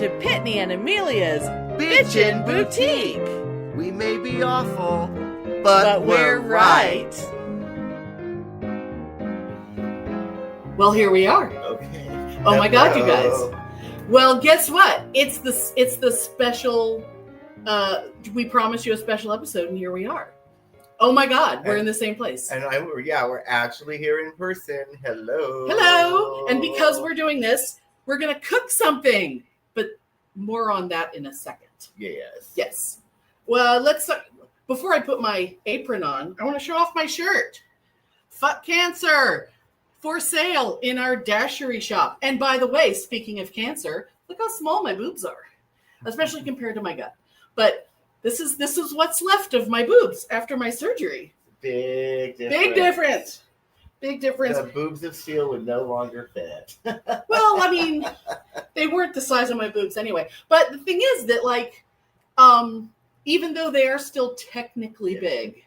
to Pitney and Amelia's Bitchen Boutique. We may be awful, but we're right. Well, here we are. Okay. Oh my God, you guys. Well, guess what? It's the special, we promised you a special episode, and here we are. Oh my God, we're in the same place. And we're actually here in person. Hello. Hello. And because we're doing this, we're going to cook something, but more on that in a second. Yes. Yes. Well, before I put my apron on, I want to show off my shirt. Fuck cancer. For sale in our dashery shop. And by the way, speaking of cancer, look how small my boobs are, especially compared to my gut. But this is what's left of my boobs after my surgery. Big difference. Big difference. Big difference. The boobs of steel would no longer fit. Well, I mean, they weren't the size of my boobs anyway. But the thing is that, even though they are still technically big,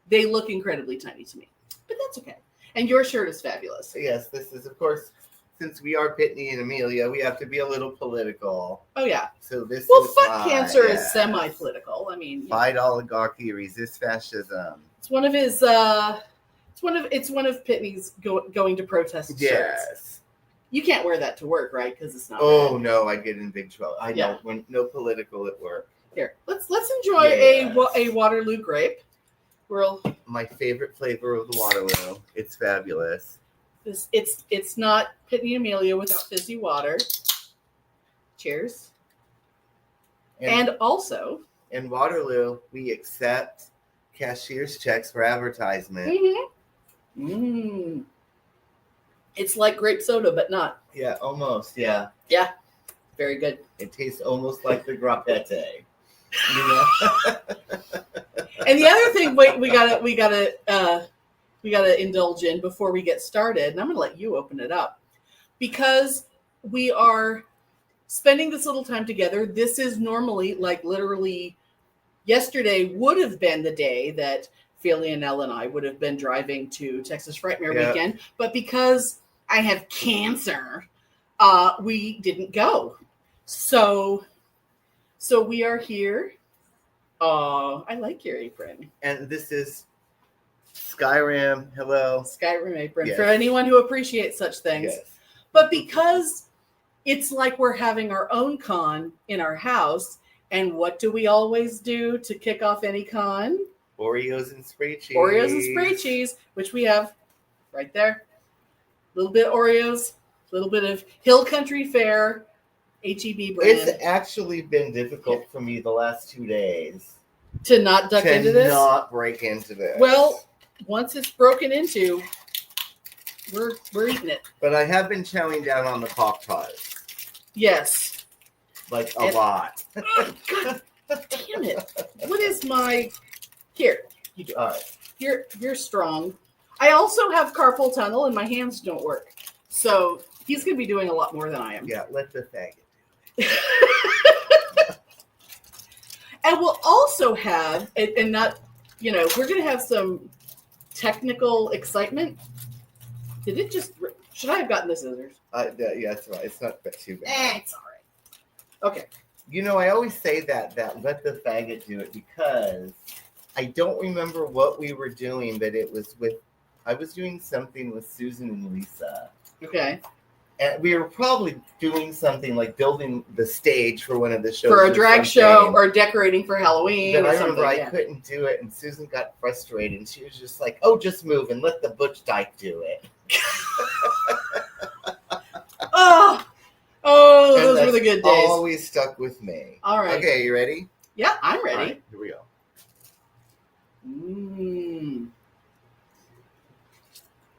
they look incredibly tiny to me. But that's okay. And your shirt is fabulous. Yes, this is, of course, since we are Pitney and Amelia, we have to be a little political. Oh, yeah. So fuck cancer is semi-political. I mean, fight oligarchy, resist fascism. It's one of his. It's one of Pitney's going to protest shirts. You can't wear that to work, right? Because it's not. Oh bad. No, I get in big trouble. I don't. When no political at work. Here, let's enjoy a Waterloo grape. My favorite flavor of the Waterloo. It's fabulous. It's not Pitney and Amelia without fizzy water. Cheers. And also, in Waterloo, we accept cashier's checks for advertisement. Mm-hmm. It's like grape soda, but not. Yeah, almost. Yeah. Yeah. Very good. It tastes almost like the grappette. You know? And the other thing we gotta indulge in before we get started, and I'm gonna let you open it up, because we are spending this little time together. This is normally, literally, yesterday would have been the day that Lionel and I would have been driving to Texas Frightmare weekend, but because I have cancer, we didn't go. So we are here. Oh, I like your apron. And this is Skyrim. Hello. Skyrim apron. Yes. For anyone who appreciates such things. Yes. But because it's like we're having our own con in our house, and what do we always do to kick off any con? Oreos and spray cheese. Oreos and spray cheese, which we have right there. A little bit of Oreos, a little bit of Hill Country Fare, HEB brand. It's actually been difficult for me the last 2 days. To not duck into this? To not break into this. Well, once it's broken into, we're eating it. But I have been chowing down on the Pop-Tarts. Yes. Like a lot. Oh, God damn it. What is my... Here. You do. All right. You're strong. I also have carpal tunnel and my hands don't work. So he's going to be doing a lot more than I am. Yeah, let the faggot do it. And we'll also have, and not, we're going to have some technical excitement. Should I have gotten the scissors? Yeah, that's right. It's not too bad. It's all right. Okay. I always say that let the faggot do it, because I don't remember what we were doing, but I was doing something with Susan and Lisa. Okay. And we were probably doing something like building the stage for one of the shows. For a drag show or decorating for Halloween. But I remember I couldn't do it, and Susan got frustrated, and she was just like, "Oh, just move and let the Butch Dyke do it." Oh, those were the good days. Always stuck with me. All right. Okay, you ready? Yeah, I'm ready. All right, here we go.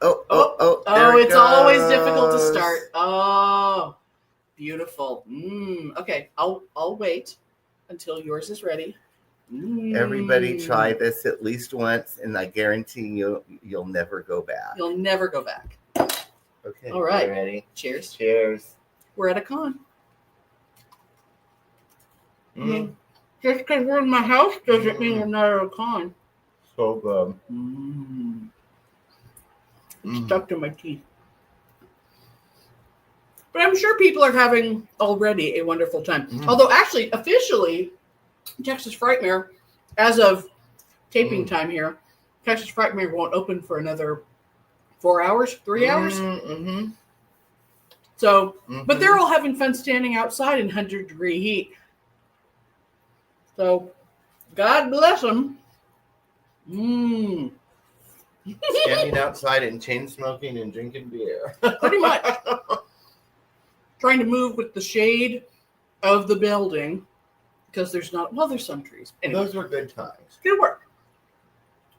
Oh, it's always difficult to start. Oh, beautiful. Okay, I'll wait until yours is ready. Everybody try this at least once, and I guarantee you'll never go back. You'll never go back. Okay. All right. You ready? Cheers. Cheers. We're at a con. Just because we're in my house doesn't mean we're not at a con. So good. It's stuck to my teeth. But I'm sure people are having already a wonderful time. Although, actually, officially, Texas Frightmare, as of taping time here, Texas Frightmare won't open for another 4 hours, 3 hours. So, but they're all having fun standing outside in 100-degree heat. So, God bless them. Standing outside and chain smoking and drinking beer. Pretty much. Trying to move with the shade of the building because there's not, well, there's some trees. Anyway, Those were good times. Good work.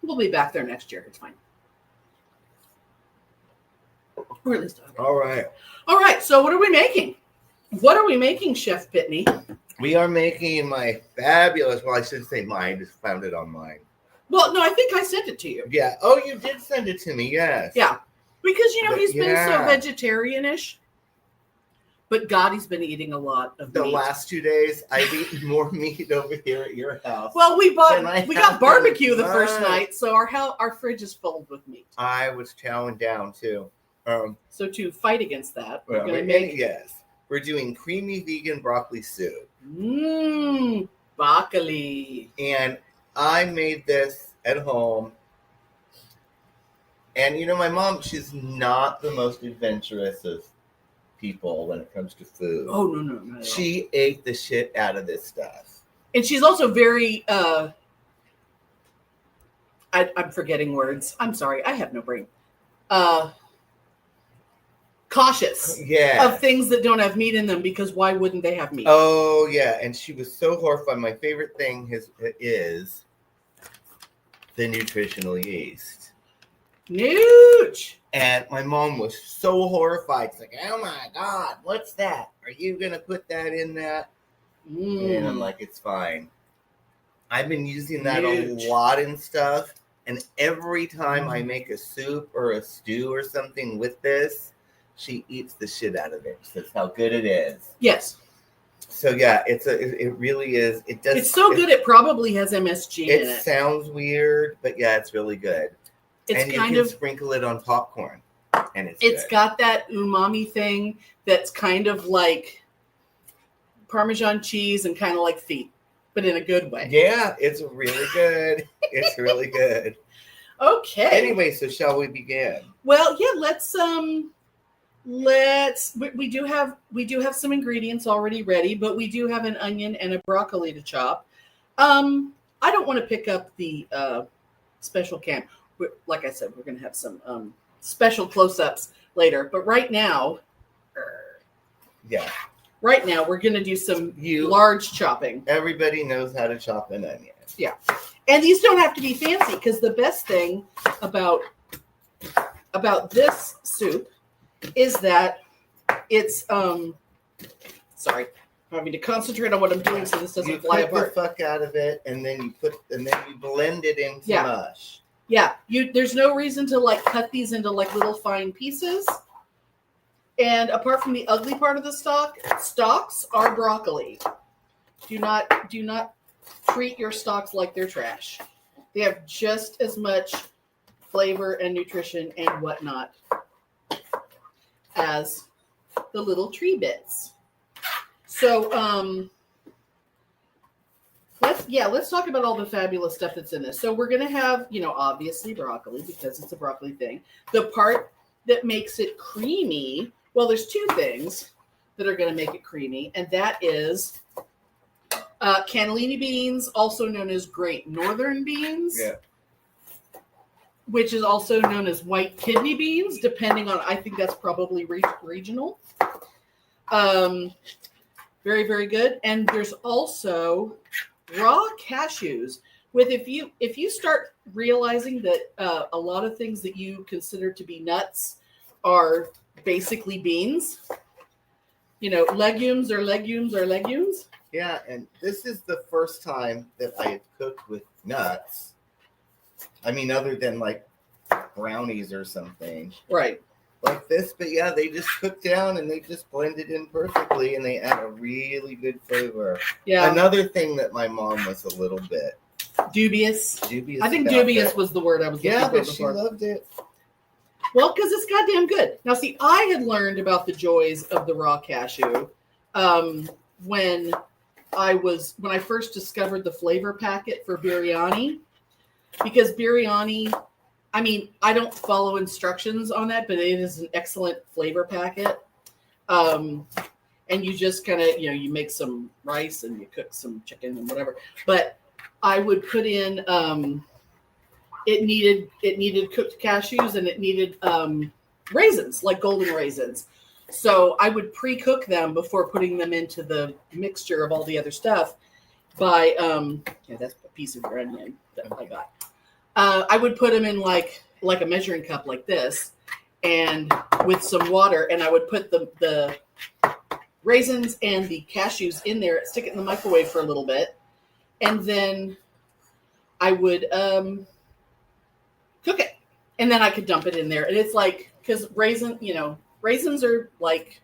We'll be back there next year. It's fine. Or at least All right. All right. So what are we making? What are we making, Chef Pitney? We are making my fabulous, well, I should say mine. I just found it online. Well, no, I think I sent it to you. Yeah. Oh, you did send it to me. Yes. Yeah. Because, you know, But he's been so yeah. vegetarian-ish. But God, he's been eating a lot of The meat. last 2 days, I've eaten more meat over here at your house. Well, we got have barbecue the been. first night, so our fridge is filled with meat. I was chowing down too. So to fight against that, we're Well, going to make yes, we're doing creamy vegan broccoli soup, broccoli. and I made this at home. And you know, my mom, she's not the most adventurous of people when it comes to food. Oh no! She ate the shit out of this stuff. And she's also very I'm forgetting words. I'm sorry, I have no brain. Cautious of things that don't have meat in them, because why wouldn't they have meat? Oh yeah, and she was so horrified. My favorite thing is the nutritional yeast. NOOCH. And my mom was so horrified. It's like, oh my God, what's that? Are you going to put that in that? And I'm like, it's fine. I've been using that NOOCH. a lot in stuff. And every time I make a soup or a stew or something with this, she eats the shit out of it. That's how good it is. Yes. So yeah, it really is. It does. It's so good. It probably has MSG in it. It sounds weird, but yeah, it's really good. It's and you kind can of sprinkle it on popcorn, and it's good. got that umami thing that's kind of like Parmesan cheese and kind of like feet, but in a good way. Yeah, it's really good. It's really good. Okay. Anyway, so shall we begin? Well, yeah, we do have some ingredients already ready, but we do have an onion and a broccoli to chop. I don't want to pick up the special cam. Like I said, we're going to have some special close-ups later, but right now we're going to do some large chopping. Everybody knows how to chop an onion. Yeah. And these don't have to be fancy, because the best thing about this soup is that it's sorry, I'm having to concentrate on what I'm doing so this doesn't fly apart. You cook the fuck out of it, and then you blend it into mush. Yeah, there's no reason to like cut these into like little fine pieces. And apart from the ugly part of the stalks are broccoli. Do not treat your stalks like they're trash. They have just as much flavor and nutrition and whatnot as the little tree bits. So let's talk about all the fabulous stuff that's in this. So we're gonna have, obviously broccoli, because it's a broccoli thing. The part that makes it creamy, well, there's two things that are gonna make it creamy, and that is cannellini beans, also known as Great Northern beans. Yeah. Which is also known as white kidney beans, depending on, I think that's probably regional. Very, very good. And there's also raw cashews. If you start realizing that a lot of things that you consider to be nuts are basically beans, legumes are legumes are legumes. Yeah, and this is the first time that I have cooked with nuts. I mean, other than like brownies or something. Right. Like this, but yeah, they just cook down and they just blend it in perfectly, and they add a really good flavor. Yeah. Another thing that my mom was a little bit dubious. Dubious. I think dubious was the word I was looking for. Yeah, but she loved it. Well, because it's goddamn good. Now, see, I had learned about the joys of the raw cashew when I first discovered the flavor packet for biryani, because biryani, I mean, I don't follow instructions on that, but it is an excellent flavor packet. And you just kind of, you make some rice and you cook some chicken and whatever. But I would put in, it needed cooked cashews, and it needed raisins, like golden raisins. So I would pre-cook them before putting them into the mixture of all the other stuff by, that's a piece of your onion that I got. I would put them in like a measuring cup like this, and with some water, and I would put the raisins and the cashews in there, stick it in the microwave for a little bit, and then I would cook it, and then I could dump it in there. And it's like, because raisins are like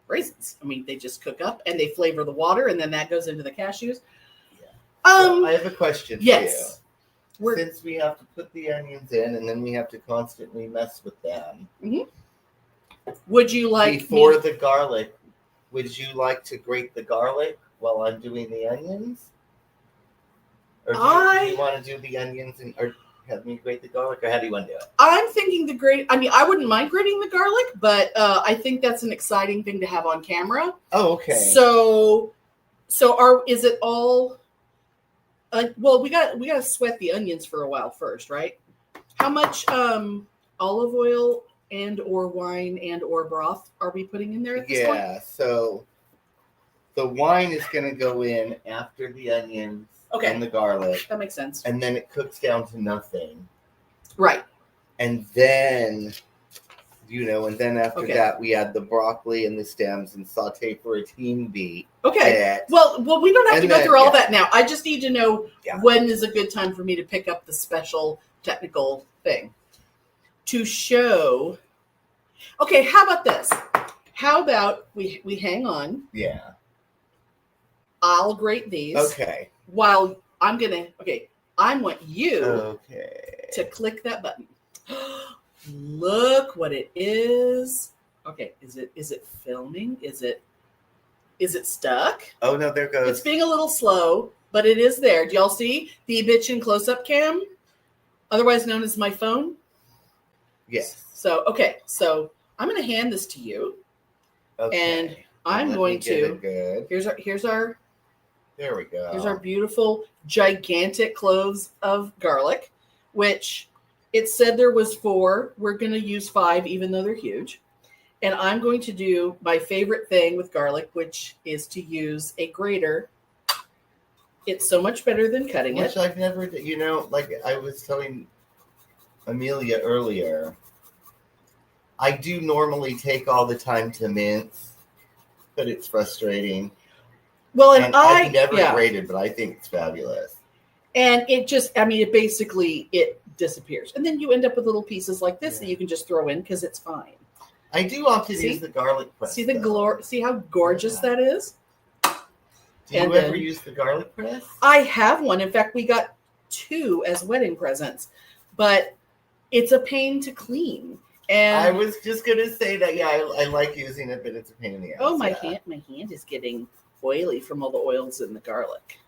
raisins. I mean, they just cook up and they flavor the water, and then that goes into the cashews. Yeah. I have a question for you. Since we have to put the onions in, and then we have to constantly mess with them. Mm-hmm. Would you like before the garlic? Would you like to grate the garlic while I'm doing the onions, or do you want to do the onions or have me grate the garlic, or how do you want to do it? I'm thinking I wouldn't mind grating the garlic, but I think that's an exciting thing to have on camera. Oh, okay. So is it all? Well, we got to sweat the onions for a while first, right? How much olive oil and or wine and or broth are we putting in there at this point? Yeah, so the wine is going to go in after the onions and the garlic. That makes sense. And then it cooks down to nothing. Right. And then, after that, we add the broccoli and the stems and saute for a team beat. Okay. Well, we don't have to go through all that now. I just need to know when is a good time for me to pick up the special technical thing to show. Okay, how about this? How about we hang on? Yeah. I'll grate these. Okay. While I'm gonna. Okay, I want you to click that button. Look what it is. Okay, is it filming? Is it stuck? Oh no, there goes. It's being a little slow, but it is there. Do y'all see the Bitchen close-up cam, otherwise known as my phone? Yes. So I'm going to hand this to you, and I'm going to. Here's our. There we go. Here's our beautiful, gigantic cloves of garlic, which it said there was 4. We're going to use 5, even though they're huge. And I'm going to do my favorite thing with garlic, which is to use a grater. It's so much better than cutting it. Which I've never, like I was telling Amelia earlier, I do normally take all the time to mince, but it's frustrating. Well, and I've never grated, but I think it's fabulous. And it just, it disappears. And then you end up with little pieces like this that you can just throw in because it's fine. I do often use the garlic press. See how gorgeous that is? Do you ever use the garlic press? I have one. In fact, we got 2 as wedding presents, but it's a pain to clean. And I was just gonna say that. Yeah, I like using it, but it's a pain in the ass. Oh, my hand is getting oily from all the oils in the garlic.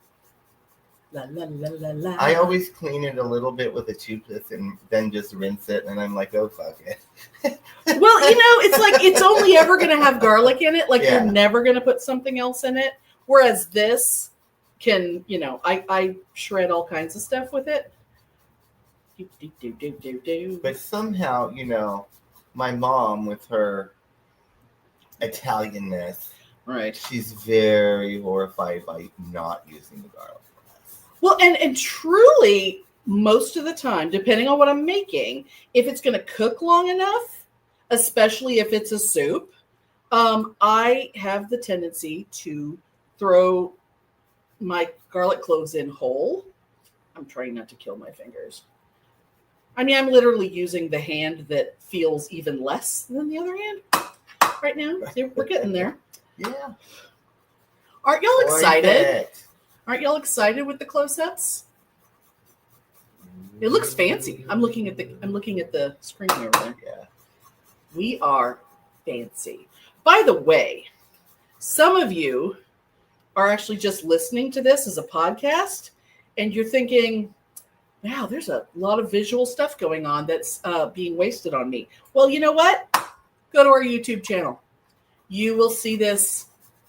La, la, la, la, la. I always clean it a little bit with a toothpaste and then just rinse it, and I'm like, oh fuck it. Well, it's like it's only ever going to have garlic in it. Like you're never going to put something else in it. Whereas this can, I shred all kinds of stuff with it. But somehow, my mom with her Italianness, right? She's very horrified by not using the garlic press. Well, and truly, most of the time, depending on what I'm making, if it's going to cook long enough, especially if it's a soup, I have the tendency to throw my garlic cloves in whole. I'm trying not to kill my fingers. I'm literally using the hand that feels even less than the other hand right now. We're getting there. Yeah. Aren't y'all excited? Aren't y'all excited with the close-ups? It looks fancy. I'm looking at the screen over there. Yeah. We are fancy. By the way, some of you are actually just listening to this as a podcast, and you're thinking, wow, there's a lot of visual stuff going on that's being wasted on me. Well, you know what? Go to our YouTube channel. You will see this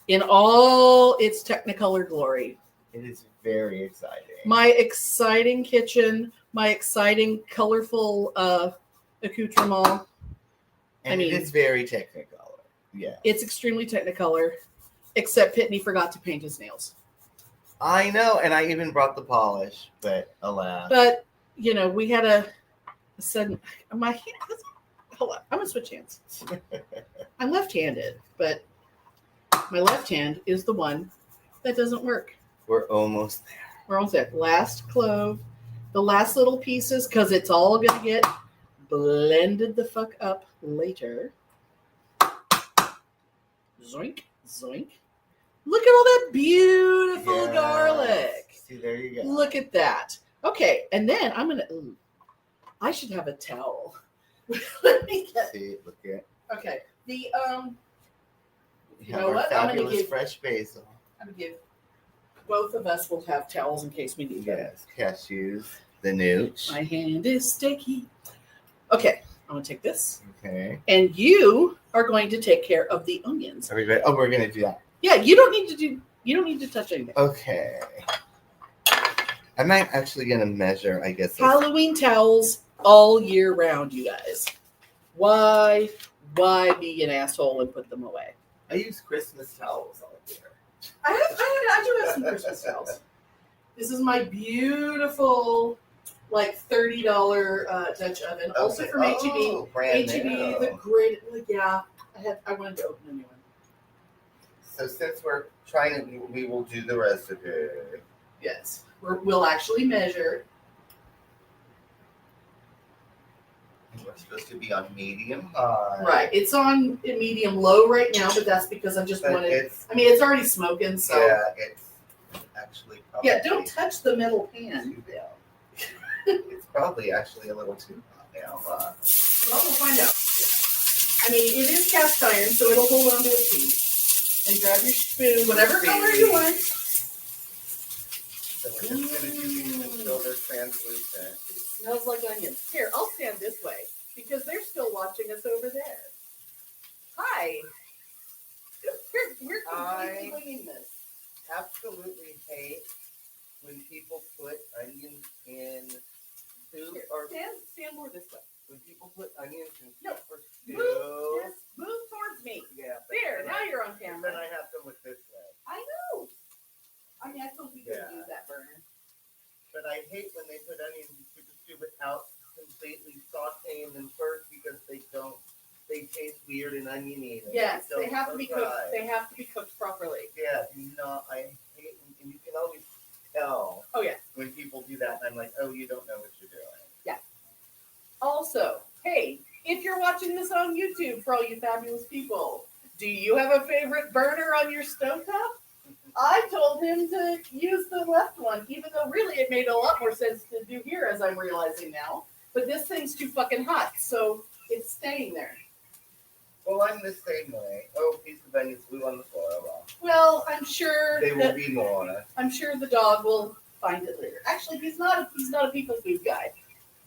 in all its Technicolor glory. It is very exciting. My exciting kitchen, my exciting, colorful accoutrement. And it is very Technicolor. Yeah. It's extremely Technicolor, except Pitney forgot to paint his nails. I know, and I even brought the polish, but alas. But, you know, we had a sudden, my hand, hold on, I'm going to switch hands. I'm left-handed, but my left hand is the one that doesn't work. We're almost there. We're almost there. Last clove, the last little pieces, because it's all going to get blended the fuck up later. Zoink, zoink. Look at all that beautiful garlic. See, there you go. Look at that. Okay, and then I'm going to, I should have a towel. Let me get. See, look at. Okay, the, You know what? Fabulous fresh basil. I'm going to give, both of us will have towels in case we need them. Yes, cashews, the NOOCH. My hand is sticky. Okay, I'm going to take this. Okay. And you are going to take care of the onions. Everybody, oh, we're going to do that. Yeah, you don't need to touch anything. Okay. I'm not actually going to measure, I guess. Halloween towels all year round, you guys. Why be an asshole and put them away? I use Christmas towels all year. I do have some Christmas towels. This is my beautiful, like $30 Dutch oven. Okay. Also from H-E-B. H-E-B, the great. Yeah, I wanted to open a new one. So since we're trying to, we will do the recipe. Yes, we'll actually measure. We're supposed to be on medium high. Right, it's on medium low right now, but that's because I just wanted. It's already smoking, so. Yeah, it's actually probably. Yeah, don't touch the metal pan. It's probably actually a little too hot now. Well, we'll find out. It is cast iron, so it'll hold on to its heat. And grab your spoon, whatever color you want. So we're just going to do these until they're translucent. It smells like onions. Here, I'll stand this way because they're still watching us over there. Hi. We're completely winging this. Absolutely hate when people put onions in soup. Here, or stand more this way. When people put onions in soup or stew. Move towards me. Yeah. There, now you're on camera. Then I have to look this way. I know. I suppose we could use that burner. But I hate when they put onions in soup or stew without completely sauteing them first because they taste weird and oniony. Yes, they have to be cooked. They have to be cooked properly. Yeah, I hate, and you can always tell. Oh yeah. When people do that, and I'm like, oh, you don't know what you're doing. Yeah. Also, hey, if you're watching this on YouTube, for all you fabulous people, do you have a favorite burner on your stovetop? I told him to use the left one, even though really it made a lot more sense to do here, as I'm realizing now. But this thing's too fucking hot, so it's staying there. Well, I'm the same way. Oh, piece of onions flew on the floor. Well, I'm sure they will be more on it. I'm sure the dog will find it later. Actually, he's not a people food guy,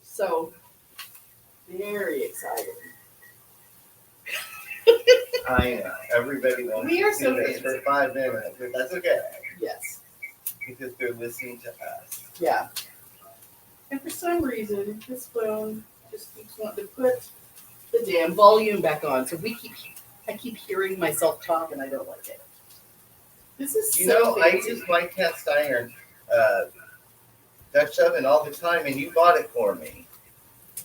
so very excited. I know. Everybody wants to do this for 5 minutes, but that's okay. Yes. Because they're listening to us. Yeah. And for some reason, this phone just keeps wanting to put the damn volume back on. So I keep hearing myself talk, and I don't like it. This is fancy. I use my cast iron Dutch oven all the time, and you bought it for me.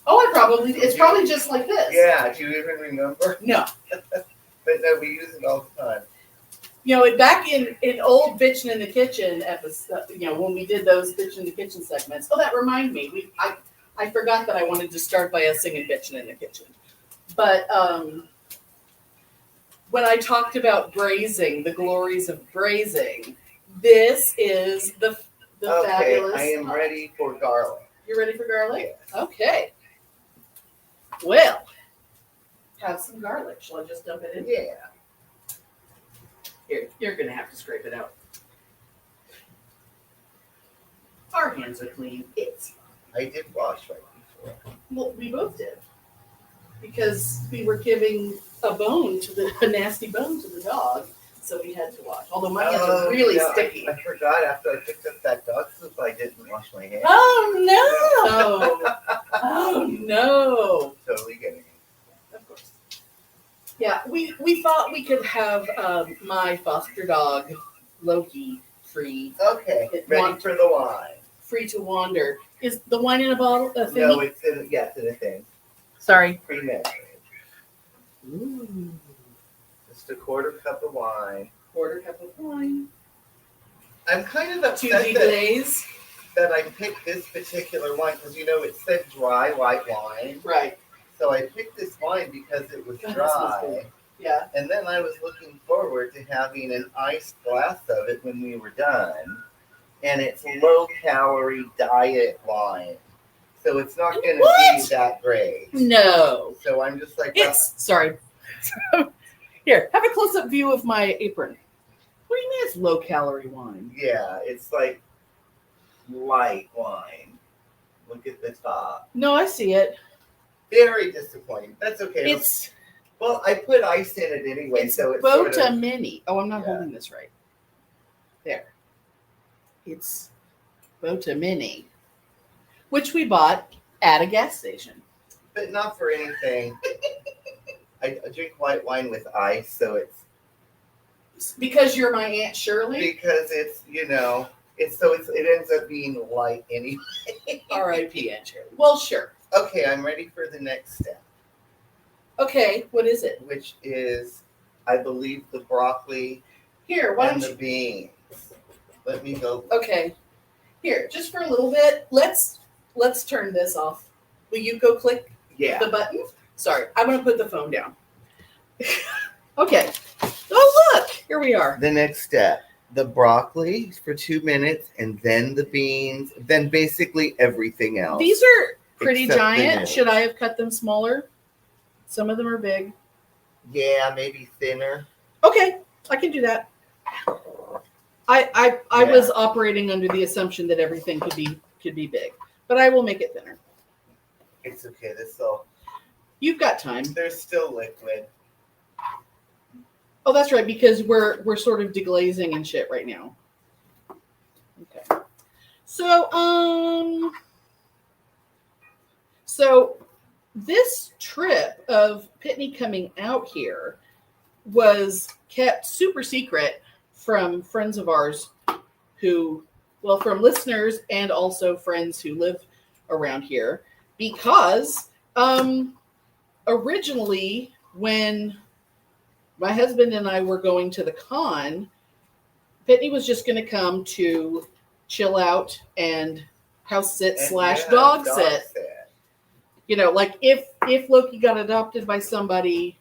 Oh, it's probably just like this. Yeah, do you even remember? No. But no, we use it all the time. Back in old Bitchen in the Kitchen episode, when we did those Bitchen in the Kitchen segments. Oh, that reminded me. I forgot that I wanted to start by us singing Bitchen in the Kitchen. But when I talked about braising, the glories of braising, this is the fabulous. I am ready for garlic. You're ready for garlic? Yes. Okay. Well, have some garlic. Shall I just dump it in? Yeah. Here, you're going to have to scrape it out. Our hands are clean. It's fine. I did wash right before. Well, we both did. Because we were giving a nasty bone to the dog, so we had to wash. Although my hands are really sticky. I forgot after I picked up that dog soup, I didn't wash my hands. Oh no! Oh no! Totally getting it. Of course. Yeah, we thought we could have my foster dog, Loki, free. Okay, ready for the wine. Free to wander. Is the wine in a bottle? A thingy? No, it's in a thing. Sorry. Pre-measured. Ooh. Just a quarter cup of wine. Quarter cup of wine. I'm kind of upset that I picked this particular wine because it said dry white wine. Right. So I picked this wine because it was dry. Yeah. And then I was looking forward to having an iced glass of it when we were done. And it's low-calorie diet wine. So it's not going to be that great. No. So I'm just like... Sorry. Here, have a close-up view of my apron. What do you mean it's low-calorie wine? Yeah, it's like light wine. Look at the top. No, I see it. Very disappointing. That's okay. Well, I put ice in it anyway, so it's Bota Mini. Oh, I'm not holding this right. There. It's Bota Mini, which we bought at a gas station. But not for anything. I drink white wine with ice, so it's... Because you're my Aunt Shirley? Because it's, it ends up being light anyway. R.I.P. Aunt Shirley. Well, sure. Okay, I'm ready for the next step. Okay, what is it? Which is, I believe, the broccoli and the beans. Let me go. Okay. Here, just for a little bit, let's turn this off. Will you go click the button? Sorry, I'm going to put the phone down. Okay. Oh, look. Here we are. The next step. The broccoli for 2 minutes, and then the beans, then basically everything else. These are pretty giant. Should I have cut them smaller? Some of them are big. Yeah, maybe thinner. Okay, I can do that. I was operating under the assumption that everything could be big, but I will make it thinner. It's okay. You've got time. They're still liquid. Oh, that's right, because we're sort of deglazing and shit right now. Okay. So this trip of Pitney coming out here was kept super secret from friends of ours from listeners and also friends who live around here, because originally when my husband and I were going to the con, Pitney was just going to come to chill out and house sit / dog sit. Like if Loki got adopted by somebody,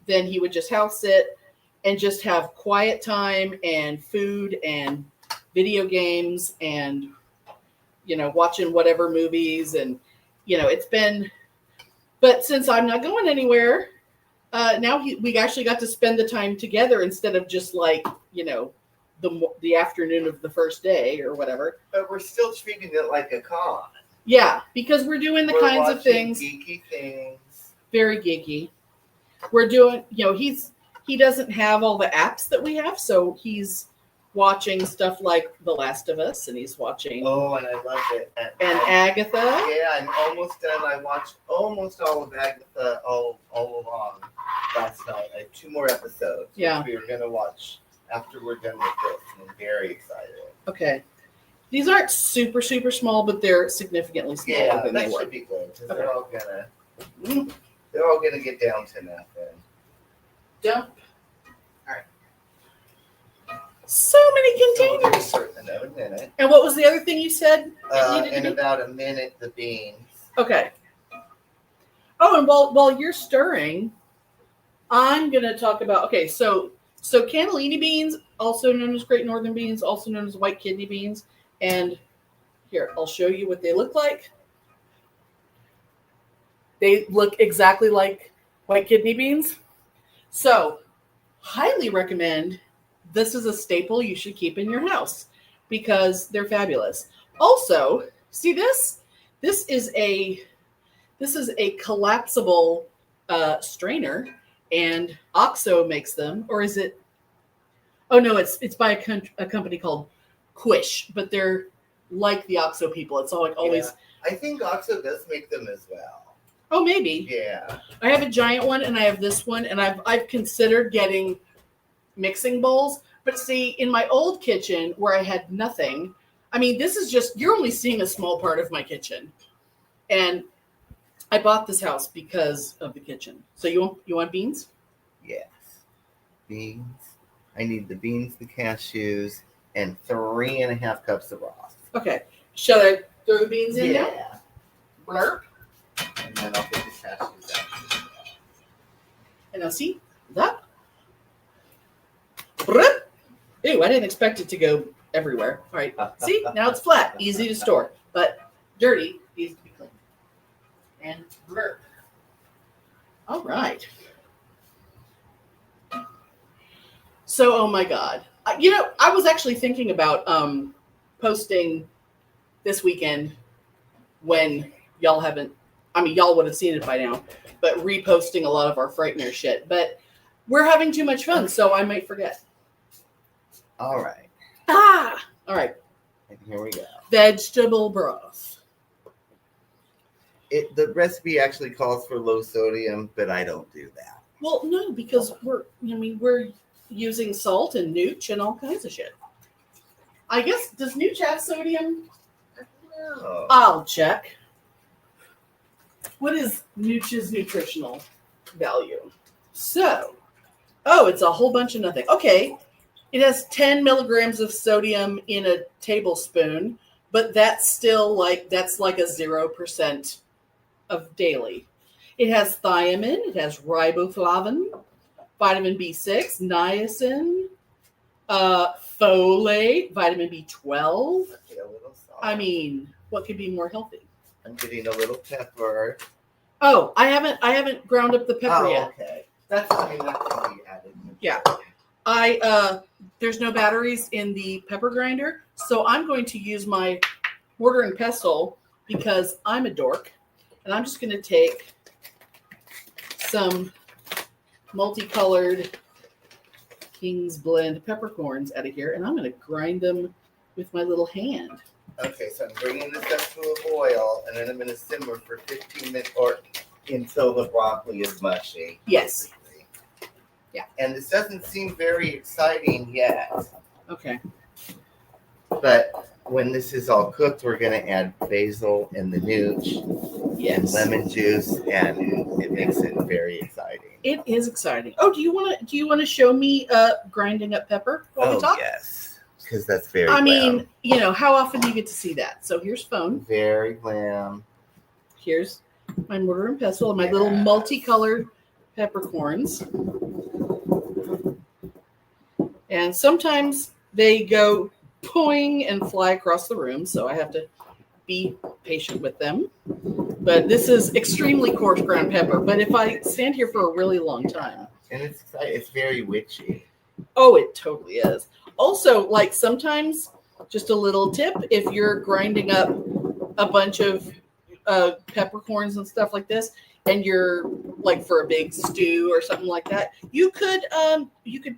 then he would just house sit and just have quiet time and food and video games and, watching whatever movies. And, it's been, but since I'm not going anywhere, now we actually got to spend the time together instead of just like, the afternoon of the first day or whatever. But we're still treating it like a con. Yeah, because we're doing the kinds of things. Geeky things. Very geeky. We're doing, he doesn't have all the apps that we have, so he's watching stuff like The Last of Us, and he's watching. Oh, and I love it. And Agatha. Yeah, I'm almost done. I watched almost all of Agatha all along last night. I have 2 more episodes. Yeah. Which we are going to watch after we're done with this. I'm very excited. Okay. These aren't super, super small, but they're significantly smaller than they were. Yeah, that should be good, because they're all gonna get down to nothing. Dump. All right. So many containers. Another minute. And what was the other thing you said? In about a minute, the beans. Okay. Oh, and while you're stirring, I'm gonna talk about. Okay, so cannellini beans, also known as Great Northern beans, also known as white kidney beans. And here, I'll show you what they look like. They look exactly like white kidney beans. So, highly recommend. This is a staple you should keep in your house because they're fabulous. Also, see this? This is a collapsible strainer, and OXO makes them, or is it? Oh no, it's by a company called Quish, but they're like the OXO people. It's all like always. Yeah. I think OXO does make them as well. Oh, maybe. Yeah. I have a giant one, and I have this one, and I've considered getting mixing bowls. But see, in my old kitchen where I had nothing, I mean, this is just, you're only seeing a small part of my kitchen. And I bought this house because of the kitchen. So you want beans? Yes. Beans. I need the beans, the cashews, and 3.5 cups of broth. Okay. Shall I throw the beans in now? Yeah. Blurp. And then I'll put the cashews out. And now see that? Blurp. Ew, I didn't expect it to go everywhere. All right. See? Now it's flat. Easy to store. But dirty needs to be cleaned. And blurp. All right. So, oh my God. I was actually thinking about posting this weekend when y'all haven't, y'all would have seen it by now, but reposting a lot of our Frightener shit. But we're having too much fun, so I might forget. All right. All right. And here we go. Vegetable broth. The recipe actually calls for low sodium, but I don't do that. Well, no, because we're using salt and NOOCH and all kinds of shit. I guess, does NOOCH have sodium? No. I'll check. What is NOOCH's nutritional value? So, it's a whole bunch of nothing. Okay, it has 10 milligrams of sodium in a tablespoon, but that's still that's like a 0% of daily. It has thiamine, it has riboflavin, vitamin B6, niacin, folate, vitamin B12. Okay, a little salt. What could be more healthy? I'm getting a little pepper. Oh, I haven't ground up the pepper yet. Okay. That can be added. Yeah. There's no batteries in the pepper grinder, so I'm going to use my mortar and pestle because I'm a dork, and I'm just going to take some multicolored King's Blend peppercorns out of here, and I'm going to grind them with my little hand. Okay, so I'm bringing this up to a boil, and then I'm going to simmer for 15 minutes or until the broccoli is mushy. Yes. Yeah. And this doesn't seem very exciting yet. Okay. But when this is all cooked, we're going to add basil and the NOOCH and lemon juice, and it makes it very exciting. It is exciting. Oh, do you want to show me grinding up pepper while we talk? Yes, because that's very glam. How often do you get to see that? So here's phone. Very glam. Here's my mortar and pestle and my little multicolored peppercorns. And sometimes they go poing and fly across the room, so I have to be patient with them. But this is extremely coarse ground pepper. But if I stand here for a really long time. And it's very witchy. Oh, it totally is. Also, sometimes, just a little tip, if you're grinding up a bunch of peppercorns and stuff like this, and you're for a big stew or something like that, you could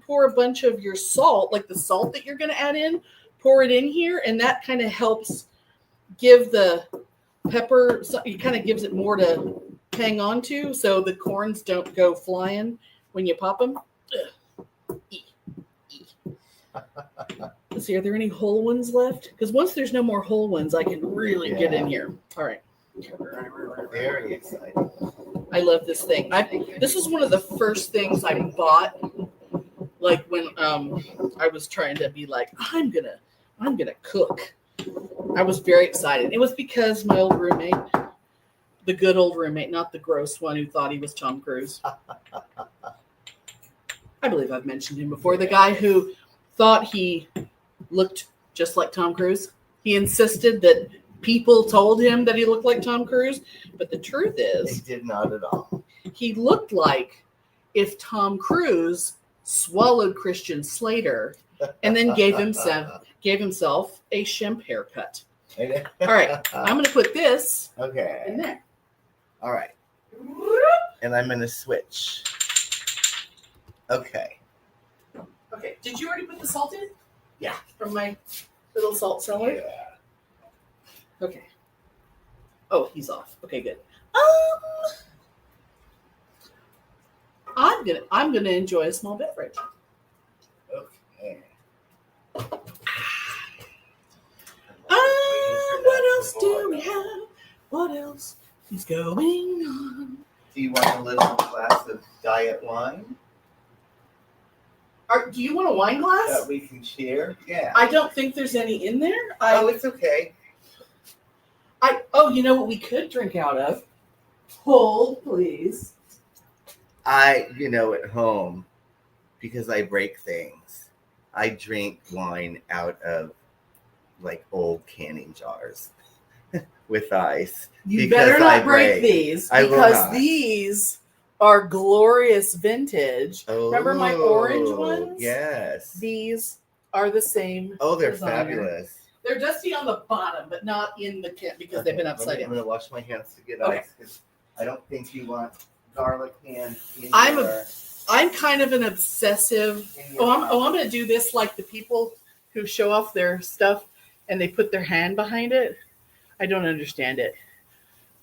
pour a bunch of your salt, like the salt that you're going to add in, pour it in here, and that kind of helps give the pepper, it kind of gives it more to hang on to, so the corns don't go flying when you pop them. Let's see, are there any whole ones left? Because once there's no more whole ones, I can really get in here. All right. Very exciting. I love this thing. This is one of the first things I bought, when I was trying to be I'm gonna cook. I was very excited. It was because my old roommate, the good old roommate, not the gross one who thought he was Tom Cruise. I believe I've mentioned him before. The guy who thought he looked just like Tom Cruise. He insisted that people told him that he looked like Tom Cruise, but the truth is, he did not at all. He looked like if Tom Cruise swallowed Christian Slater and then gave himself a shemp haircut. All right, I'm going to put this in there. All right. And I'm going to switch. Okay. Okay, did you already put the salt in? Yeah. From my little salt cellar? Yeah. Okay. Oh, he's off. Okay, good. I'm gonna enjoy a small beverage. Okay. What else do we have? What else is going on? Do you want a little glass of diet wine? Do you want a wine glass? That we can share? Yeah. I don't think there's any in there. It's okay. You know what we could drink out of? Hold, please. At home, because I break things, I drink wine out of like old canning jars with ice. You better not break these, because these are glorious vintage. Oh, remember my orange ones? Yes. These are the same. Oh, they're designer. fabulous. They're dusty on the bottom, but not in the can because they've been upside down. I'm going to wash my hands to get ice, because I don't think you want garlic hands in I'm kind of an obsessive. I'm going to do this like the people who show off their stuff and they put their hand behind it. I don't understand it,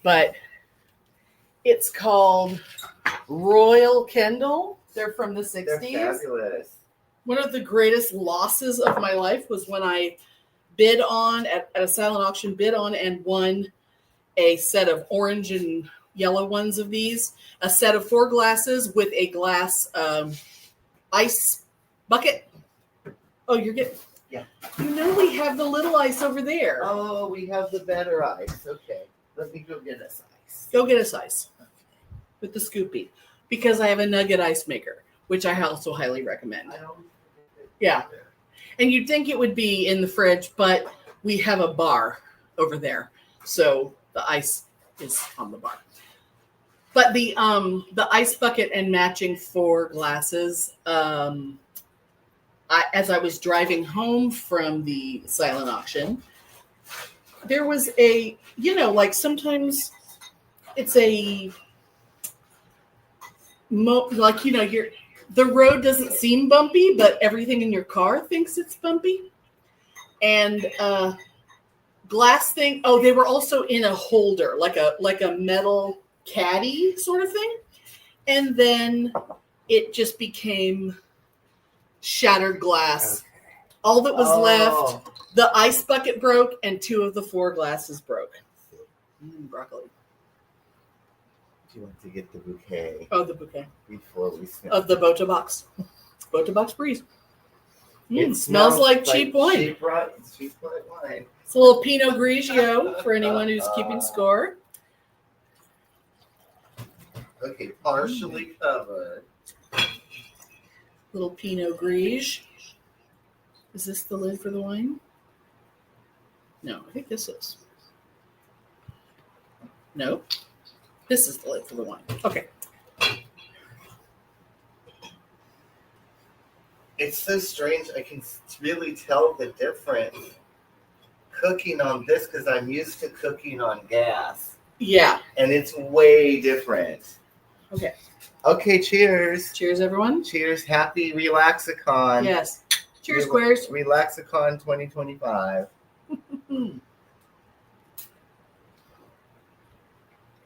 but it's called Royal Kendall. They're from the 60s. They're fabulous. One of the greatest losses of my life was when I bid on at a silent auction, and won a set of orange and yellow ones of these, a set of 4 glasses with a glass ice bucket. Oh, you're getting... Yeah. We have the little ice over there. Oh, we have the better ice. Okay. Let me go get us ice. Go get us ice. Okay. With the scoopy. Because I have a nugget ice maker, which I also highly recommend. Yeah. And you'd think it would be in the fridge, but we have a bar over there. So the ice is on the bar. But the ice bucket and matching 4 glasses, as I was driving home from the silent auction, there was a, like sometimes it's the road doesn't seem bumpy, but everything in your car thinks it's bumpy. And glass thing. Oh, they were also in a holder, like a metal caddy sort of thing. And then it just became shattered glass. Okay. All that was left, the ice bucket broke and 2 of the 4 glasses broke. Broccoli. Do you want to get the bouquet? Oh, the bouquet. Before we smell of the Bota Box. Bota Box Breeze. It smells like cheap wine. Cheap white wine. It's a little Pinot Grigio for anyone who's keeping score. Okay, partially covered. Little Pinot Grigio. Is this the lid for the wine? No, I think this is. No, this is the lid for the wine. Okay. It's so strange. I can really tell the difference cooking on this, because I'm used to cooking on gas. Yeah. And it's way different. Okay. Okay, cheers. Cheers, everyone. Cheers. Happy Relaxicon. Yes. Cheers, Squares. Relaxicon 2025.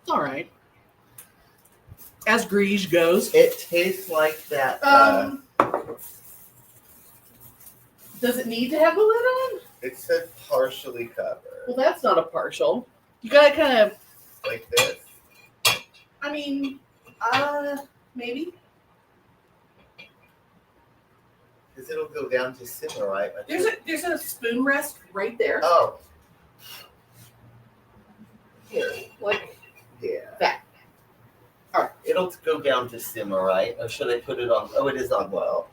All right. As Grige goes. It tastes like that. Does it need to have a lid on? It said partially covered. Well, that's not a partial. You gotta kind of... Like this? I mean, maybe. Because it'll go down to simmer, right? There's a spoon rest right there. Oh. Here, like that. All right. It'll go down to simmer, right? Or should I put it on? Oh, it is on low.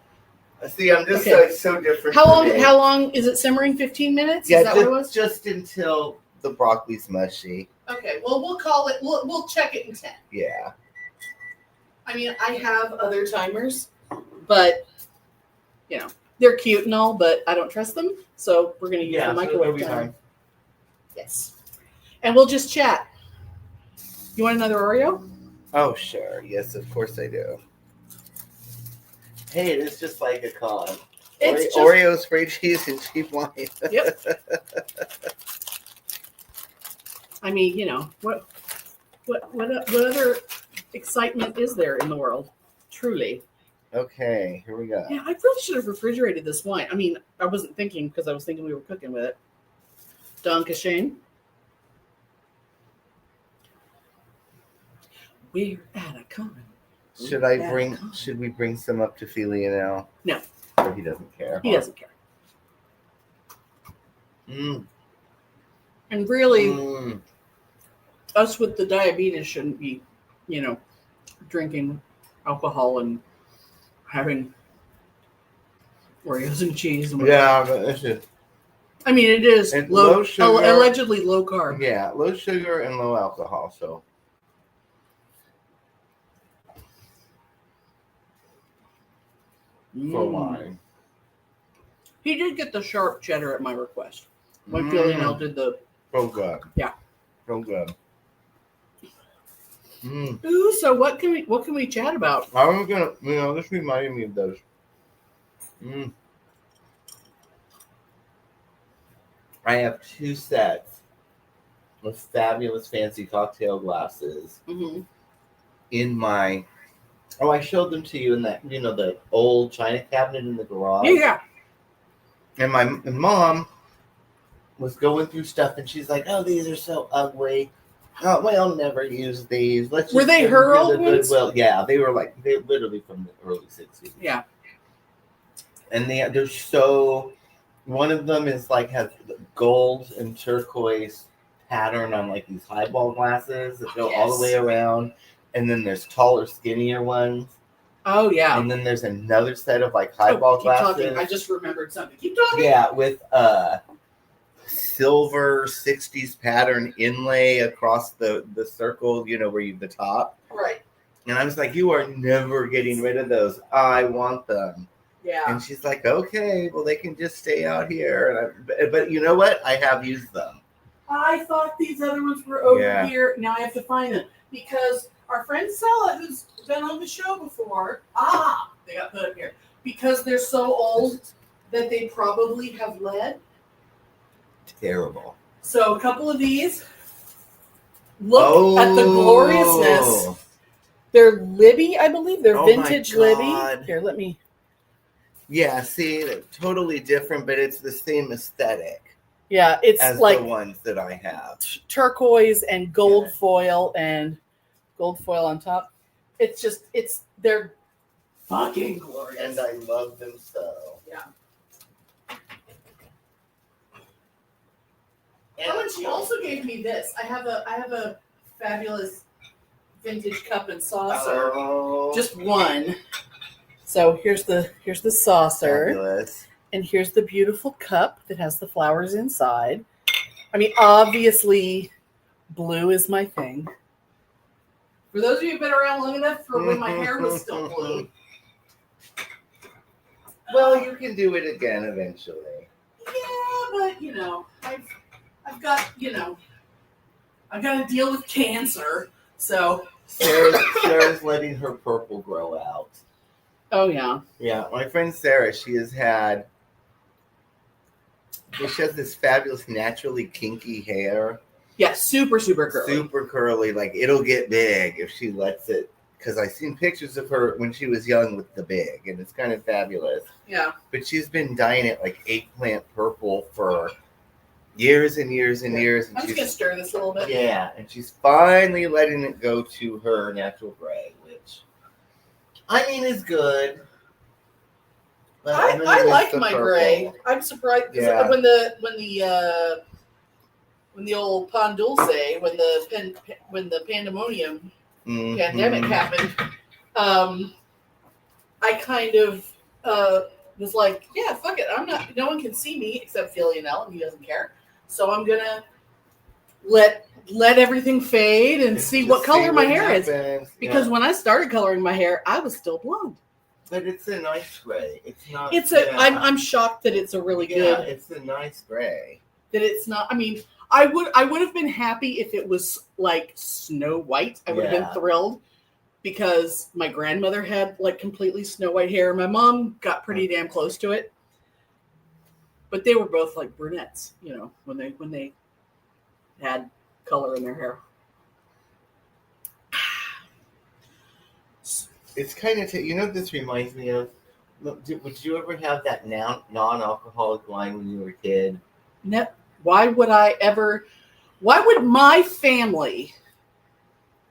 See, I'm just so different. How long is it simmering? 15 minutes? Yeah, is that what it was? Just until the broccoli's mushy. Okay. Well, we'll call it. We'll check it in 10. Yeah. I mean, I have other timers, but they're cute and all, but I don't trust them, so we're gonna use the microwave timer. Yes, and we'll just chat. You want another Oreo? Oh, sure. Yes, of course I do. Hey, it is just like a con. It's Oreos, free cheese, and cheap wine. Yep. I mean, what other excitement is there in the world? Truly. Okay, here we go. Yeah, I really should have refrigerated this wine. I mean, I wasn't thinking because I was thinking we were cooking with it. Danke Shane. We're at a con. Should we bring some up to Feely now? No. Or he doesn't care. He doesn't care. Mm. And really, us with the diabetes shouldn't be, drinking alcohol and having Oreos and cheese. And yeah, but this is. I mean, it is low sugar, allegedly low carb. Yeah, low sugar and low alcohol. So. For wine. He did get the sharp cheddar at my request. When Philly and Elle did the. So good. Yeah. So good. Ooh, so what can we chat about? I was gonna, this reminded me of those. I have 2 sets of fabulous fancy cocktail glasses in my. Oh, I showed them to you in that, the old china cabinet in the garage. Yeah. And my mom was going through stuff, and she's like, "Oh, these are so ugly. Oh, well, I'll never use these. Were they her old ones? Well, yeah, they were literally from the early 60s. Yeah. And they're so. One of them is has gold and turquoise pattern on these highball glasses that go all the way around. And then there's taller, skinnier ones. Oh, yeah. And then there's another set of highball glasses. Talking. I just remembered something. Keep talking. Yeah, with silver 60s pattern inlay across the circle, where you the top. Right. And I was like, you are never getting rid of those. I want them. Yeah. And she's like, okay, well, they can just stay out here. But you know what? I have used them. I thought these other ones were over here. Now I have to find them. Because our friend Sella, who's been on the show before, they got put up here. Because they're so old that they probably have lead. Terrible. So a couple of these. Look at the gloriousness. They're Libby, I believe. They're vintage Libby. Here, let me. Yeah, see, they're totally different, but it's the same aesthetic. Yeah, it's as the ones that I have. Turquoise and gold foil on top. They're fucking glorious. And I love them so. Yeah. And she also gave me this. I have a fabulous vintage cup and saucer. Just one. So here's the saucer. Fabulous. And here's the beautiful cup that has the flowers inside. I mean, obviously, blue is my thing. For those of you who've been around long enough for when my hair was still blue. Well, you can do it again eventually. Yeah, but I've got I've got to deal with cancer. So Sarah's letting her purple grow out. Oh yeah. Yeah, my friend Sarah, she has this fabulous naturally kinky hair. Yeah, super curly. Super curly. It'll get big if she lets it. Because I've seen pictures of her when she was young with the big, and it's kind of fabulous. Yeah. But she's been dyeing it eggplant purple for years and years and years. And I'm just going to stir this a little bit. Yeah, and she's finally letting it go to her natural gray, which, I mean, is good. I like my gray. I'm surprised when the old Pan Dulce, when the pandemonium pandemic happened, I kind of was like, yeah, fuck it. No one can see me except Philly and Elle, and he doesn't care. So I'm gonna let let everything fade and see what color my hair is. Because yeah. when I started coloring my hair, I was still blonde. But it's a nice gray. It's not. I'm shocked that it's a really good. It's a nice gray. That it's not. I mean, I would have been happy if it was like Snow White. I would have been thrilled because my grandmother had like completely Snow White hair. My mom got pretty damn close to it, but they were both like brunettes. You know, when they had color in their hair. It's kind of this reminds me of. Would you ever have that non-alcoholic wine when you were a kid? No. Why would my family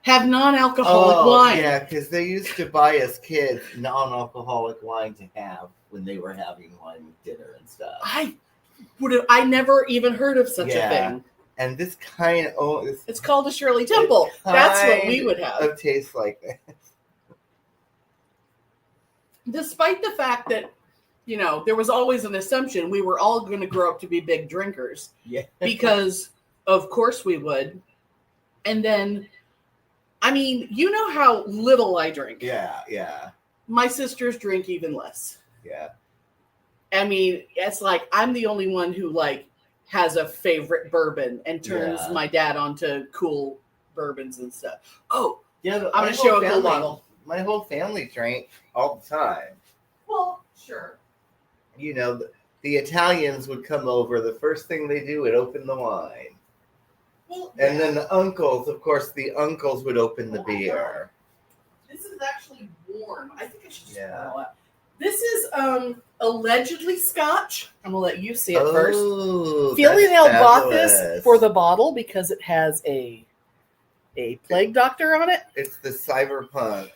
have non-alcoholic wine? Yeah, because they used to buy us kids non-alcoholic wine to have when they were having wine with dinner and stuff. I never even heard of such a thing. And this kind of it's called a Shirley Temple. That's what we would have. It tastes like that. Despite the fact that there was always an assumption we were all going to grow up to be big drinkers. Yeah. Because, of course, we would. And then, I mean, you know how little I drink. Yeah. My sisters drink even less. Yeah. I mean, it's like I'm the only one who, like, has a favorite bourbon and turns my dad onto cool bourbons and stuff. Oh, yeah. I'm going to show a cool bottle. My whole family drank all the time. Well, sure. The Italians would come over. The first thing they do would open the wine. Well, and then the uncles would open the beer. This is actually warm. I think I should just pour it all out. This is allegedly Scotch. I'm going to let you see it first. Filial bought this for the bottle because it has a plague doctor on it. It's the cyberpunk.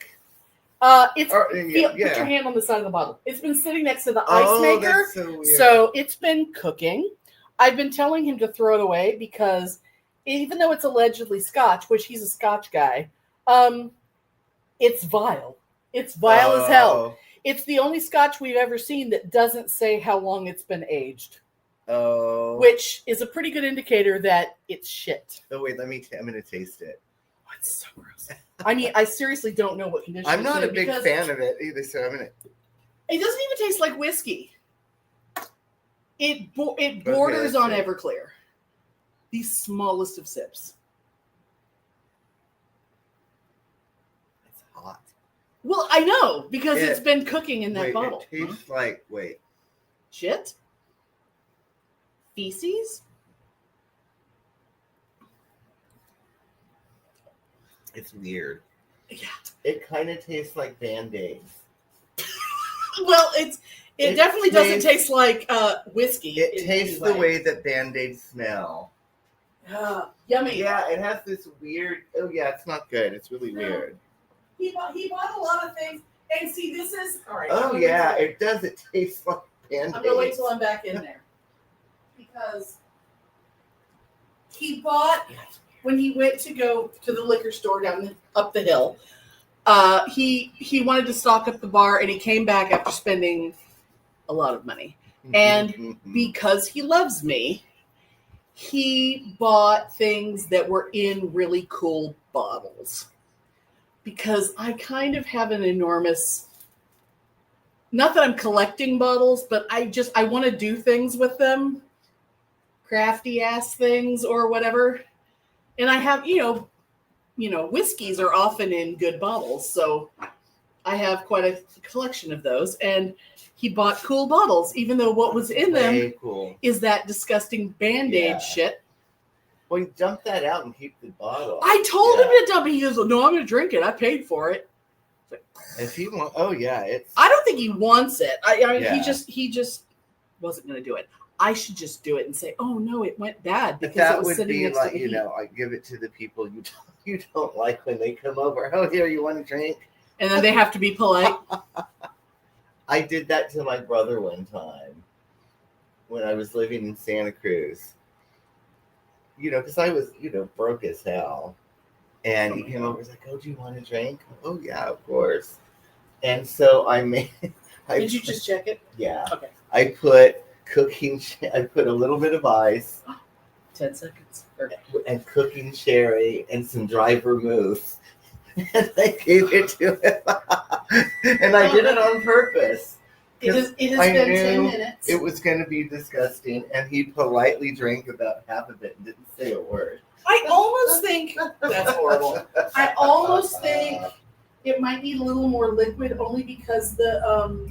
Put your hand on the side of the bottle. It's been sitting next to the ice maker. That's so weird. So it's been cooking. I've been telling him to throw it away because even though it's allegedly Scotch, which he's a Scotch guy, it's vile. It's vile as hell. It's the only Scotch we've ever seen that doesn't say how long it's been aged. Oh. Which is a pretty good indicator that it's shit. Oh, wait, I'm going to taste it. Oh, it's so gross. I mean, I seriously don't know what condition I'm not a big fan of it either, so I'm going to... It doesn't even taste like whiskey. It borders on Everclear. The smallest of sips. It's hot. Well, I know, because it's been cooking in that bottle. It tastes like, shit? Feces? It's weird. Yeah. It kind of tastes like Band-Aids. Well, it definitely doesn't taste like whiskey. It tastes the way that Band-Aids smell. Yummy. Yeah, it has this weird... Oh, yeah, it's not good. It's really weird. He bought a lot of things. And see, this is... All right. Oh, yeah, it does. It tastes like Band-Aids. I'm going to wait till I'm back in there. Because he bought... When he went to go to the liquor store up the hill, he wanted to stock up the bar, and he came back after spending a lot of money. And because he loves me, he bought things that were in really cool bottles. Because I kind of have an enormous, not that I'm collecting bottles, but I want to do things with them, crafty ass things or whatever. And I have, whiskeys are often in good bottles. So I have quite a collection of those. And he bought cool bottles, even though what was in them is that disgusting Band-Aid shit. Well, you dump that out and keep the bottle. I told him to dump it. He goes, no, I'm going to drink it. I paid for it. If he wants, I don't think he wants it. He just wasn't going to do it. I should just do it and say, "Oh no, it went bad because that it was would sitting be next like, to the heat." I give it to the people you don't like when they come over. Oh, here, you want a drink? And then they have to be polite. I did that to my brother one time when I was living in Santa Cruz. Because I was, broke as hell. And he came over and was like, "Oh, do you want a drink?" "Oh, yeah, of course." And so Did you just check it? Yeah. Okay. I put a little bit of ice 10 seconds. And cooking sherry and some dry vermouth. And I gave it to him. And I did it on purpose. It has been 10 minutes. It was going to be disgusting, and he politely drank about half of it and didn't say a word. I almost think that's horrible. I almost think it might be a little more liquid, only because the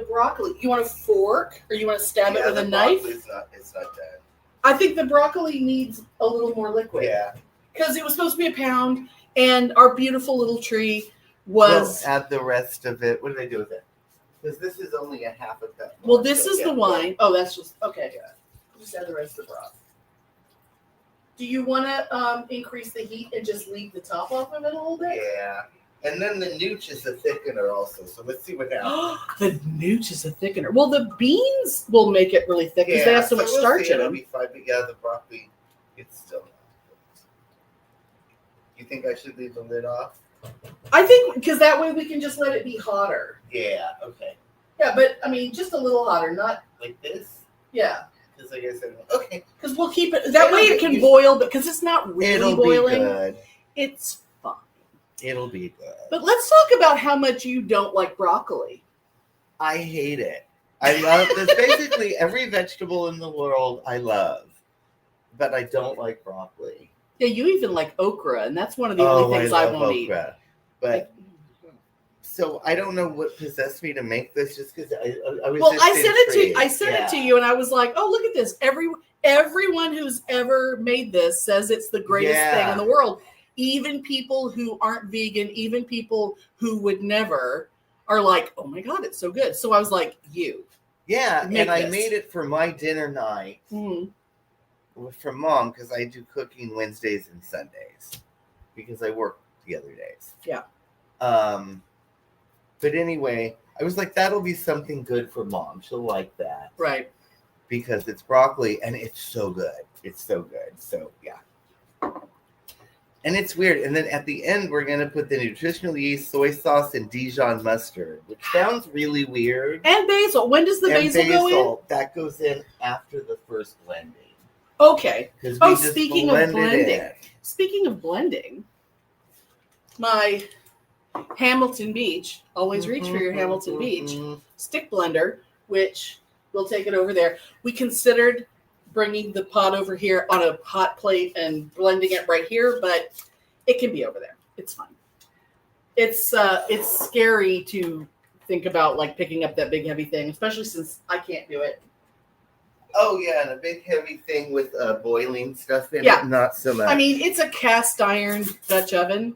broccoli. You want a fork, or you want to stab it with a knife? It's not done. I think the broccoli needs a little more liquid. Yeah, because it was supposed to be a pound, and our beautiful little tree was. We'll add the rest of it. What do they do with it? Because this is only a half a cup. Well, this is the wine. Oh, that's just okay. Yeah. Just add the rest of the broth. Do you want to increase the heat and just leave the top off of it a little bit? Yeah. And then the NOOCH is a thickener also. So let's see what happens. The NOOCH is a thickener. Well, the beans will make it really thick because they have so much starch in them. It'll be fine, but yeah, the broccoli, it's still not good. You think I should leave the lid off? I think because that way we can just let it be hotter. Yeah, okay. Yeah, but I mean, just a little hotter, not like this. Yeah. Because like I said, okay. Because we'll keep it that way. It can boil, because it's not really boiling. Be good. It's fine. It'll be good. But let's talk about how much you don't like broccoli. I hate it. I love this. Basically, every vegetable in the world I love, but I don't like broccoli. Yeah, you even like okra, and that's one of the only things I won't eat. But so I don't know what possessed me to make this, just because I was. Well, I sent it to I sent it to you, and I was like, "Oh, look at this! Everyone who's ever made this says it's the greatest thing in the world. Even people who aren't vegan, even people who would never, are like, "Oh my god, it's so good!" So I was like, "You." Yeah, and I made it for my dinner night. Mm-hmm. From Mom, because I do cooking Wednesdays and Sundays because I work the other days. Yeah. But anyway, I was like, that'll be something good for Mom. She'll like that. Right. Because it's broccoli and it's so good. It's so good. So, yeah. And it's weird. And then at the end, we're going to put the nutritional yeast, soy sauce, and Dijon mustard, which sounds really weird. And basil. When does the basil go in? That goes in after the first blending. Okay. Oh, speaking of blending, my Hamilton Beach, always reach for your Hamilton Beach stick blender, which we'll take it over there. We considered bringing the pot over here on a hot plate and blending it right here, but it can be over there. It's fine. It's scary to think about like picking up that big heavy thing, especially since I can't do it. Oh, yeah, and a big heavy thing with boiling stuff in it, not so much. I mean, it's a cast iron Dutch oven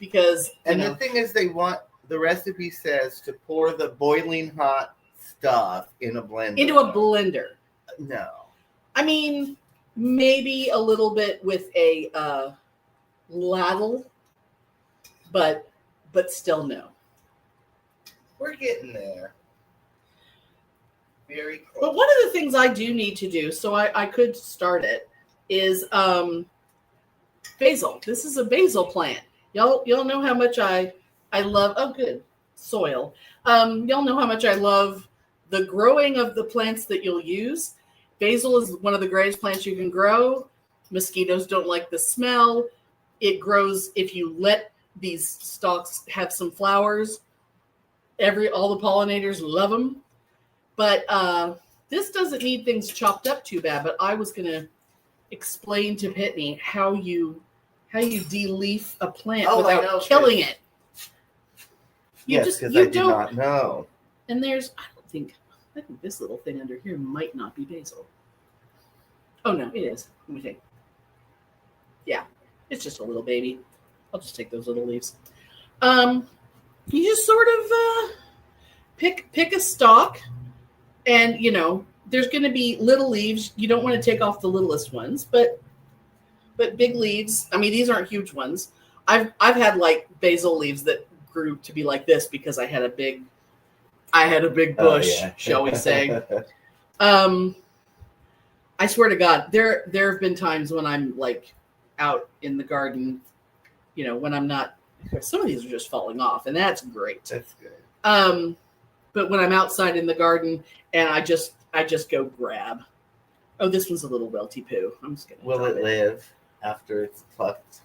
because... the thing is, the recipe says to pour the boiling hot stuff in a blender. Into a blender. No. I mean, maybe a little bit with a ladle, but still no. We're getting there. Very close. But one of the things I do need to do, so I could start it, is basil. This is a basil plant. Y'all know how much I love. Oh, good soil. Y'all know how much I love the growing of the plants that you'll use. Basil is one of the greatest plants you can grow. Mosquitoes don't like the smell. It grows if you let these stalks have some flowers. All the pollinators love them. But this doesn't need things chopped up too bad. But I was going to explain to Pitney how you de-leaf a plant without killing it. Yes, because I did not know. And I think this little thing under here might not be basil. Oh no, it is. Let me think. Yeah, it's just a little baby. I'll just take those little leaves. You just sort of pick a stalk. And, there's going to be little leaves. You don't want to take off the littlest ones, but big leaves. I mean, these aren't huge ones. I've had like basil leaves that grew to be like this because I had a big bush, shall we say. I swear to God, there have been times when I'm like out in the garden, when I'm not, some of these are just falling off, and that's great. That's good. But when I'm outside in the garden and I just go grab Oh, this one's a little welty poo. I'm just gonna. Will it live after it's plucked?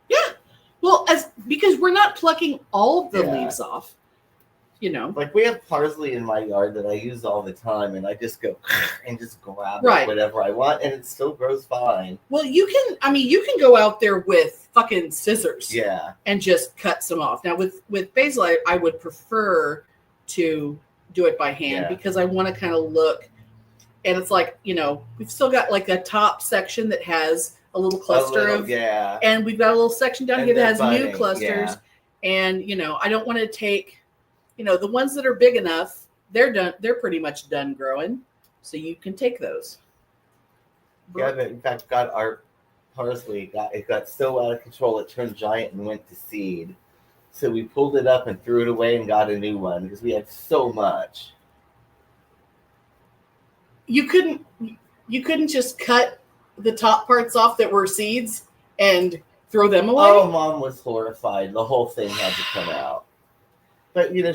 Yeah. Well, because we're not plucking all of the leaves off. You know, like we have parsley in my yard that I use all the time, and I just go and just grab whatever I want, and it still grows fine. Well, you can go out there with fucking scissors, and just cut some off. Now with basil, I would prefer to do it by hand because I want to kind of look, and it's like, you know, we've still got like a top section that has a little cluster and we've got a little section down here that has new clusters, and you know, I don't want to take. You know, the ones that are big enough, they're done. They're pretty much done growing, so you can take those. Yeah, but in fact, got our parsley. It got so out of control, it turned giant and went to seed. So we pulled it up and threw it away and got a new one because we had so much. You couldn't just cut the top parts off that were seeds and throw them away. Oh, Mom was horrified. The whole thing had to come out. But, you know,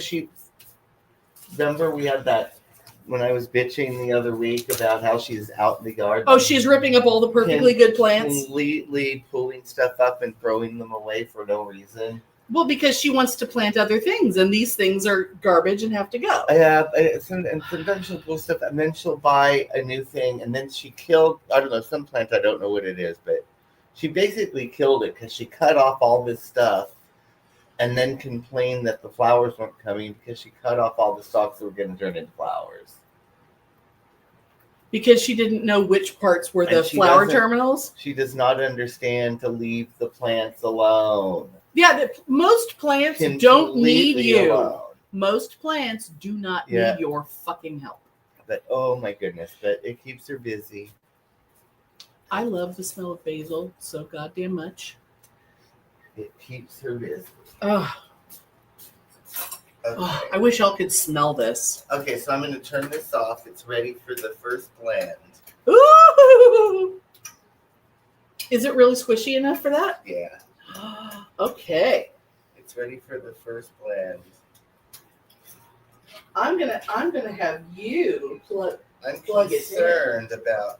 remember we had that when I was bitching the other week about how she's out in the yard. Oh, she's ripping up all the perfectly good plants. Completely pulling stuff up and throwing them away for no reason. Well, because she wants to plant other things, and these things are garbage and have to go. Yeah, and sometimes she'll pull stuff, and then she'll buy a new thing, and then she killed, I don't know, some plant, I don't know what it is, but she basically killed it because she cut off all this stuff. And then complained that the flowers weren't coming because she cut off all the stalks that were going to turn into flowers. Because she didn't know which parts were the flower terminals? She does not understand to leave the plants alone. Yeah, most plants don't need you. Alone. Most plants do not need your fucking help. But, oh my goodness, but it keeps her busy. I love the smell of basil so goddamn much. It keeps her busy. Oh. Okay. Oh, I wish y'all could smell this. Okay, so I'm going to turn this off. It's ready for the first blend. Ooh! Is it really squishy enough for that? Yeah. Okay. It's ready for the first blend. I'm gonna have you plug it in. I'm concerned about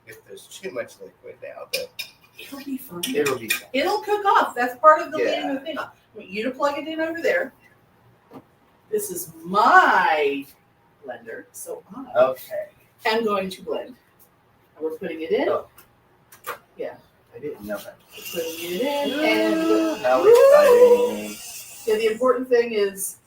if there's too much liquid now, but it'll be fine. It'll be fine. It'll cook off. That's part of the leading the thing off. I want you to plug it in over there. This is my blender, so I am going to blend. And we're putting it in. Oh. Yeah. I didn't know that. We're putting it in, and how exciting! Yeah, the important thing is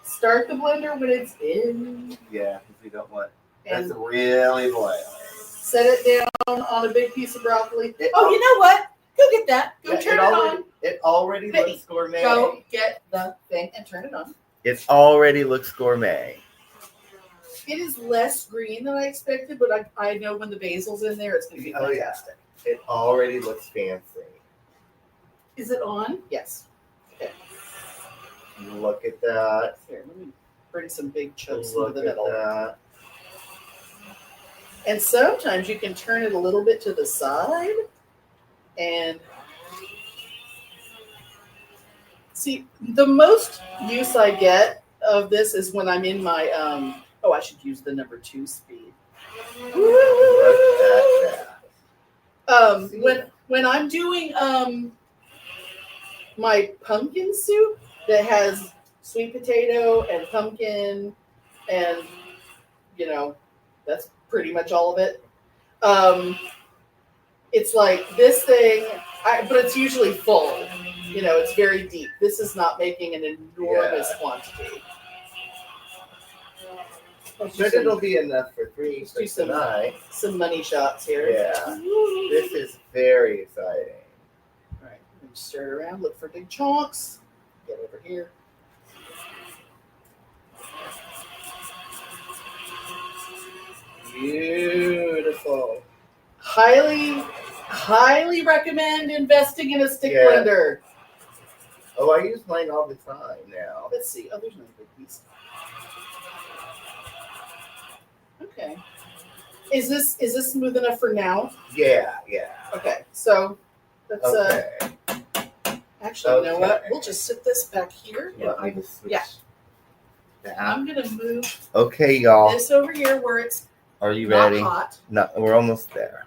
start the blender when it's in. Yeah, because we don't want that's really boiling. Set it down on a big piece of broccoli. You know what? Go get that. Go turn it on. It already looks gourmet. Go get the thing and turn it on. It already looks gourmet. It is less green than I expected, but I know when the basil's in there, it's going to be fantastic. It already looks fancy. Is it on? Yes. Okay. Look at that. Here, let me bring some big chunks into the middle. That. And sometimes you can turn it a little bit to the side and see, the most use I get of this is when I'm in my, I should use the number 2 speed. When I'm doing my pumpkin soup that has sweet potato and pumpkin and, you know, that's pretty much all of it. It's like this thing, but it's usually full. You know, it's very deep. This is not making an enormous quantity. But it'll be enough for 3 for tonight. Some money shots here. Yeah. This is very exciting. All right. Stir it around. Look for big chunks. Get over here. Beautiful. Highly recommend investing in a stick blender. Oh, I use mine all the time now. Let's see. Oh, there's another big piece. Okay. Is this smooth enough for now? Yeah. Okay. So let's actually, you know what? We'll just sit this back here. Yeah. I'm gonna move y'all. this over here where it's Are you ready? Not hot. No, we're almost there.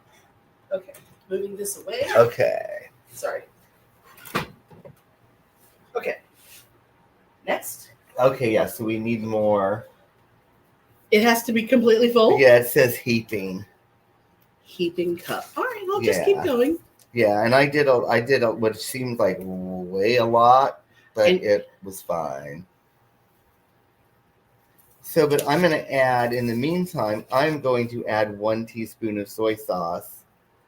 Okay, moving this away. Okay. Sorry. Okay. Next. Okay, yeah, so we need more. It has to be completely full? Yeah, it says heaping. Heaping cup. All right, I'll just keep going. Yeah, and I did what seemed like way a lot, but it was fine. So, but I'm going to add, in the meantime, I'm going to add 1 teaspoon of soy sauce.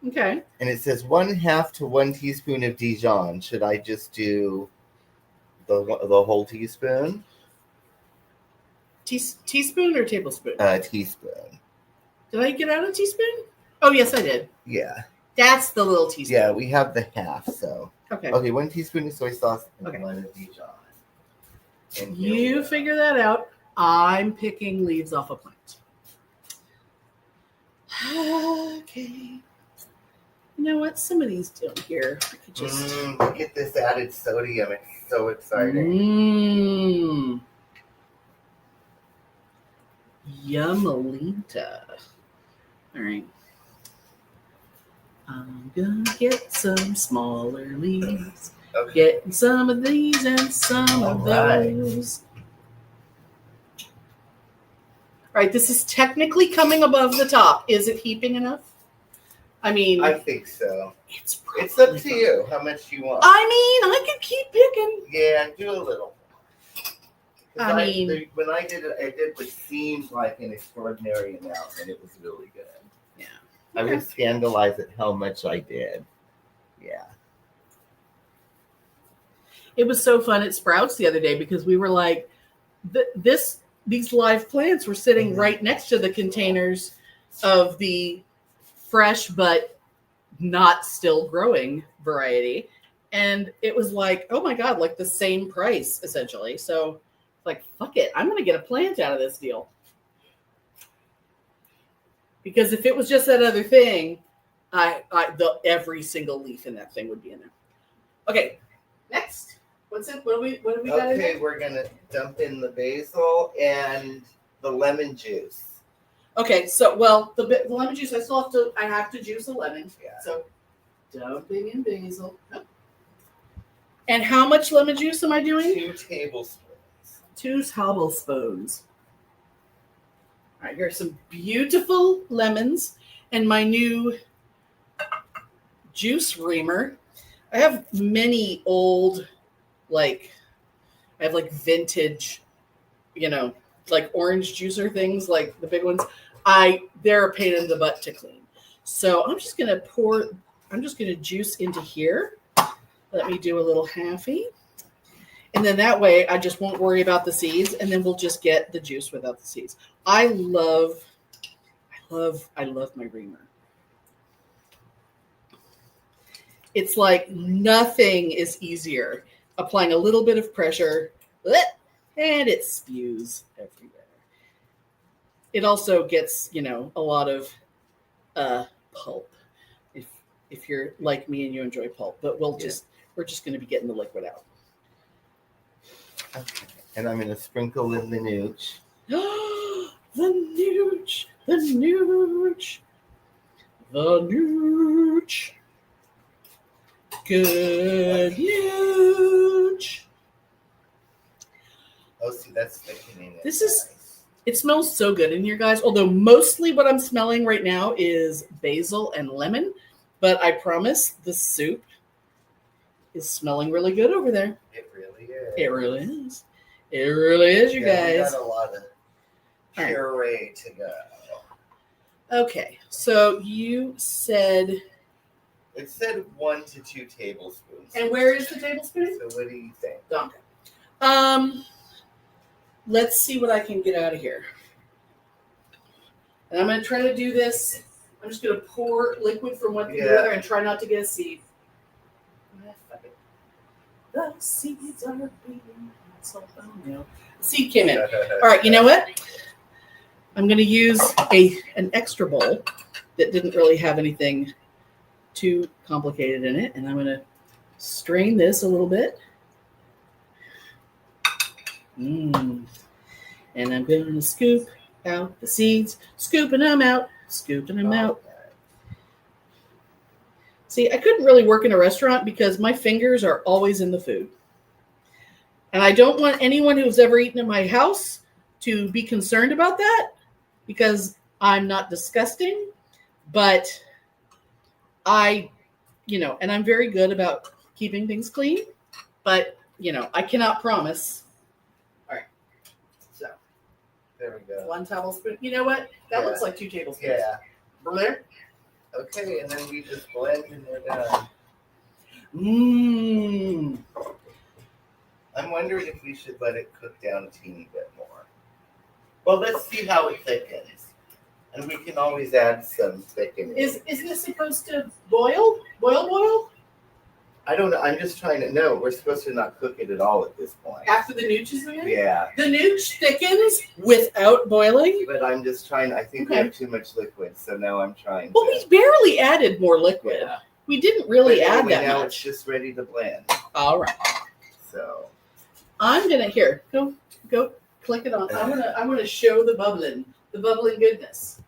Okay. And it says 1/2 to 1 teaspoon of Dijon. Should I just do the whole teaspoon? Teaspoon or tablespoon? Teaspoon. Did I get out a teaspoon? Oh, yes, I did. Yeah. That's the little teaspoon. Yeah, we have the half, so. Okay. Okay, 1 teaspoon of soy sauce and 1 of Dijon. And you figure that out. I'm picking leaves off a plant. Okay. You know what? Some of these down here, I could just look at this added sodium. It's so exciting. Yummalita. All right. I'm gonna get some smaller leaves. Okay. Getting some of these and some of those. All right, this is technically coming above the top. Is it heaping enough? I mean, I think so. It's up to you how much you want. I mean, I could keep picking. Yeah, do a little. I mean, when I did it, I did what seemed like an extraordinary amount, and it was really good. Yeah. I was scandalized at how much I did. Yeah. It was so fun at Sprouts the other day because we were like, these live plants were sitting right next to the containers of the fresh but not still growing variety. And it was like, oh my God, like the same price essentially. So like, fuck it. I'm going to get a plant out of this deal. Because if it was just that other thing, every single leaf in that thing would be in there. Okay, next. What's it? What do we got? Okay, we're gonna dump in the basil and the lemon juice. Okay, so the lemon juice, I have to juice a lemon. Yeah. So dumping in basil. Oh. And how much lemon juice am I doing? 2 tablespoons. 2 tablespoons. All right, here's some beautiful lemons and my new juice reamer. I have many old, I have vintage, like orange juicer things, like the big ones. They're a pain in the butt to clean. So I'm just going to juice into here. Let me do a little halfie. And then that way I just won't worry about the seeds, and then we'll just get the juice without the seeds. I love my reamer. It's like nothing is easier. Applying a little bit of pressure, and it spews everywhere. It also gets, a lot of pulp if you're like me and you enjoy pulp. But we're just going to be getting the liquid out. Okay. And I'm going to sprinkle in the NOOCH. The NOOCH, the NOOCH, the NOOCH. Good NOOCH. Oh, see, that's thickening. It smells so good in here, guys. Although mostly what I'm smelling right now is basil and lemon. But I promise the soup is smelling really good over there. It really is. It really is. It really is, you guys. We got a lot of puree to go. Okay, so you said... It said 1 to 2 tablespoons. And where is the tablespoon? So what do you think? Okay. Let's see what I can get out of here. And I'm going to try to do this. I'm just going to pour liquid from one to the other and try not to get a seed. The seeds are being so no. The seed came in. All right, you know what? I'm going to use an extra bowl that didn't really have anything too complicated in it, and I'm going to strain this a little bit. And I'm going to scoop out the seeds, scooping them out, scooping them out. See, I couldn't really work in a restaurant because my fingers are always in the food. And I don't want anyone who's ever eaten at my house to be concerned about that because I'm not disgusting, but and I'm very good about keeping things clean, but, I cannot promise. All right. So there we go. 1 tablespoon. You know what? That looks like 2 tablespoons. Yeah. Blip. Okay, and then we just blend and we're done. Mmm. I'm wondering if we should let it cook down a teeny bit more. Well, let's see how it thickens. And we can always add some thickening. Isn't it supposed to boil? Boil? I don't know. I'm just trying to know. We're supposed to not cook it at all at this point. After the nooch is in? Yeah. The nooch thickens without boiling? But I'm just trying. I think we have too much liquid, so now I'm trying Well, we barely added more liquid. Yeah. We didn't really add that now much. It's just ready to blend. All right. So I'm gonna go click it on. I'm gonna show the bubbling goodness.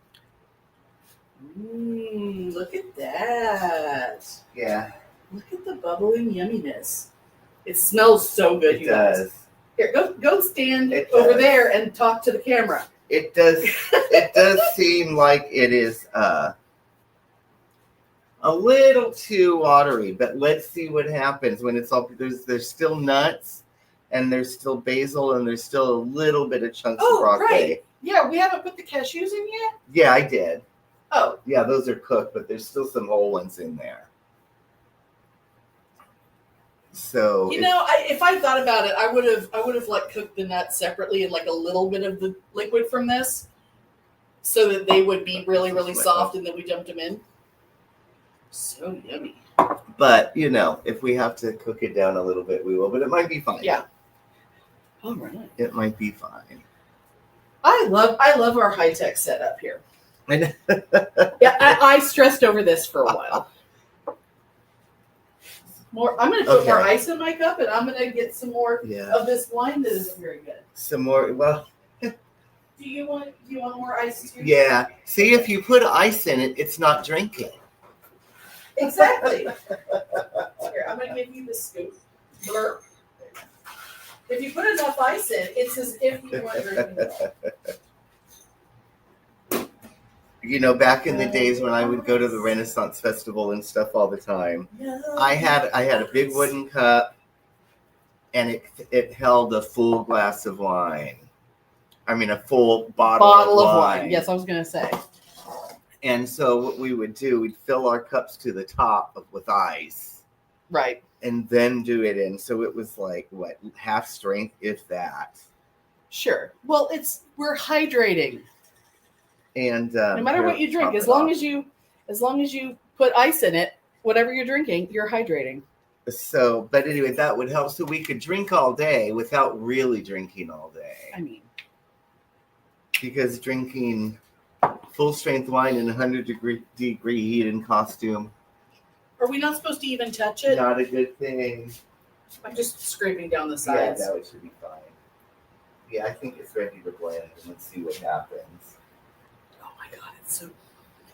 Look at that. Yeah. Look at the bubbling yumminess. It smells so good, you guys. Does. Here, go stand over there and talk to the camera. It does. It does seem like it is a little too watery, but let's see what happens when it's all. There's still nuts, and there's still basil, and there's still a little bit of chunks of broccoli. Right. Yeah, we haven't put the cashews in yet. Yeah, I did. Oh. Yeah, those are cooked, but there's still some whole ones in there. So if I thought about it, I would have like cooked the nuts separately and like a little bit of the liquid from this, so that they would be really, really soft, and then we dumped them in. So yummy. But if we have to cook it down a little bit, we will. But it might be fine. Yeah. All right. It might be fine. I love our high tech setup here. Yeah, I stressed over this for a while. I'm going to put more ice in my cup, and I'm going to get some more of this wine that isn't very good. Some more. Well, do you want more ice too? Yeah. See, if you put ice in it, it's not drinking. Exactly. Here, I'm going to give you the scoop. Blurp. If you put enough ice in, it's as if you weren't drinking it. Back in the days when I would go to the Renaissance Festival and stuff all the time, I had a big wooden cup, and it held a full glass of wine. I mean, a full bottle of wine. Yes, I was going to say. And so what we would do, we'd fill our cups to the top with ice. Right. And then do it in. So it was like, half strength, if that. Sure. Well, we're hydrating. And no matter what you drink, as long as you put ice in it, whatever you're drinking, you're hydrating. So, but anyway, that would help. So we could drink all day without really drinking all day. I mean, because drinking full strength wine in 100-degree heat in costume. Are we not supposed to even touch it? Not a good thing. I'm just scraping down the sides. Yeah, no, it should be fine. Yeah, I think it's ready to blend, and let's see what happens. Oh my God,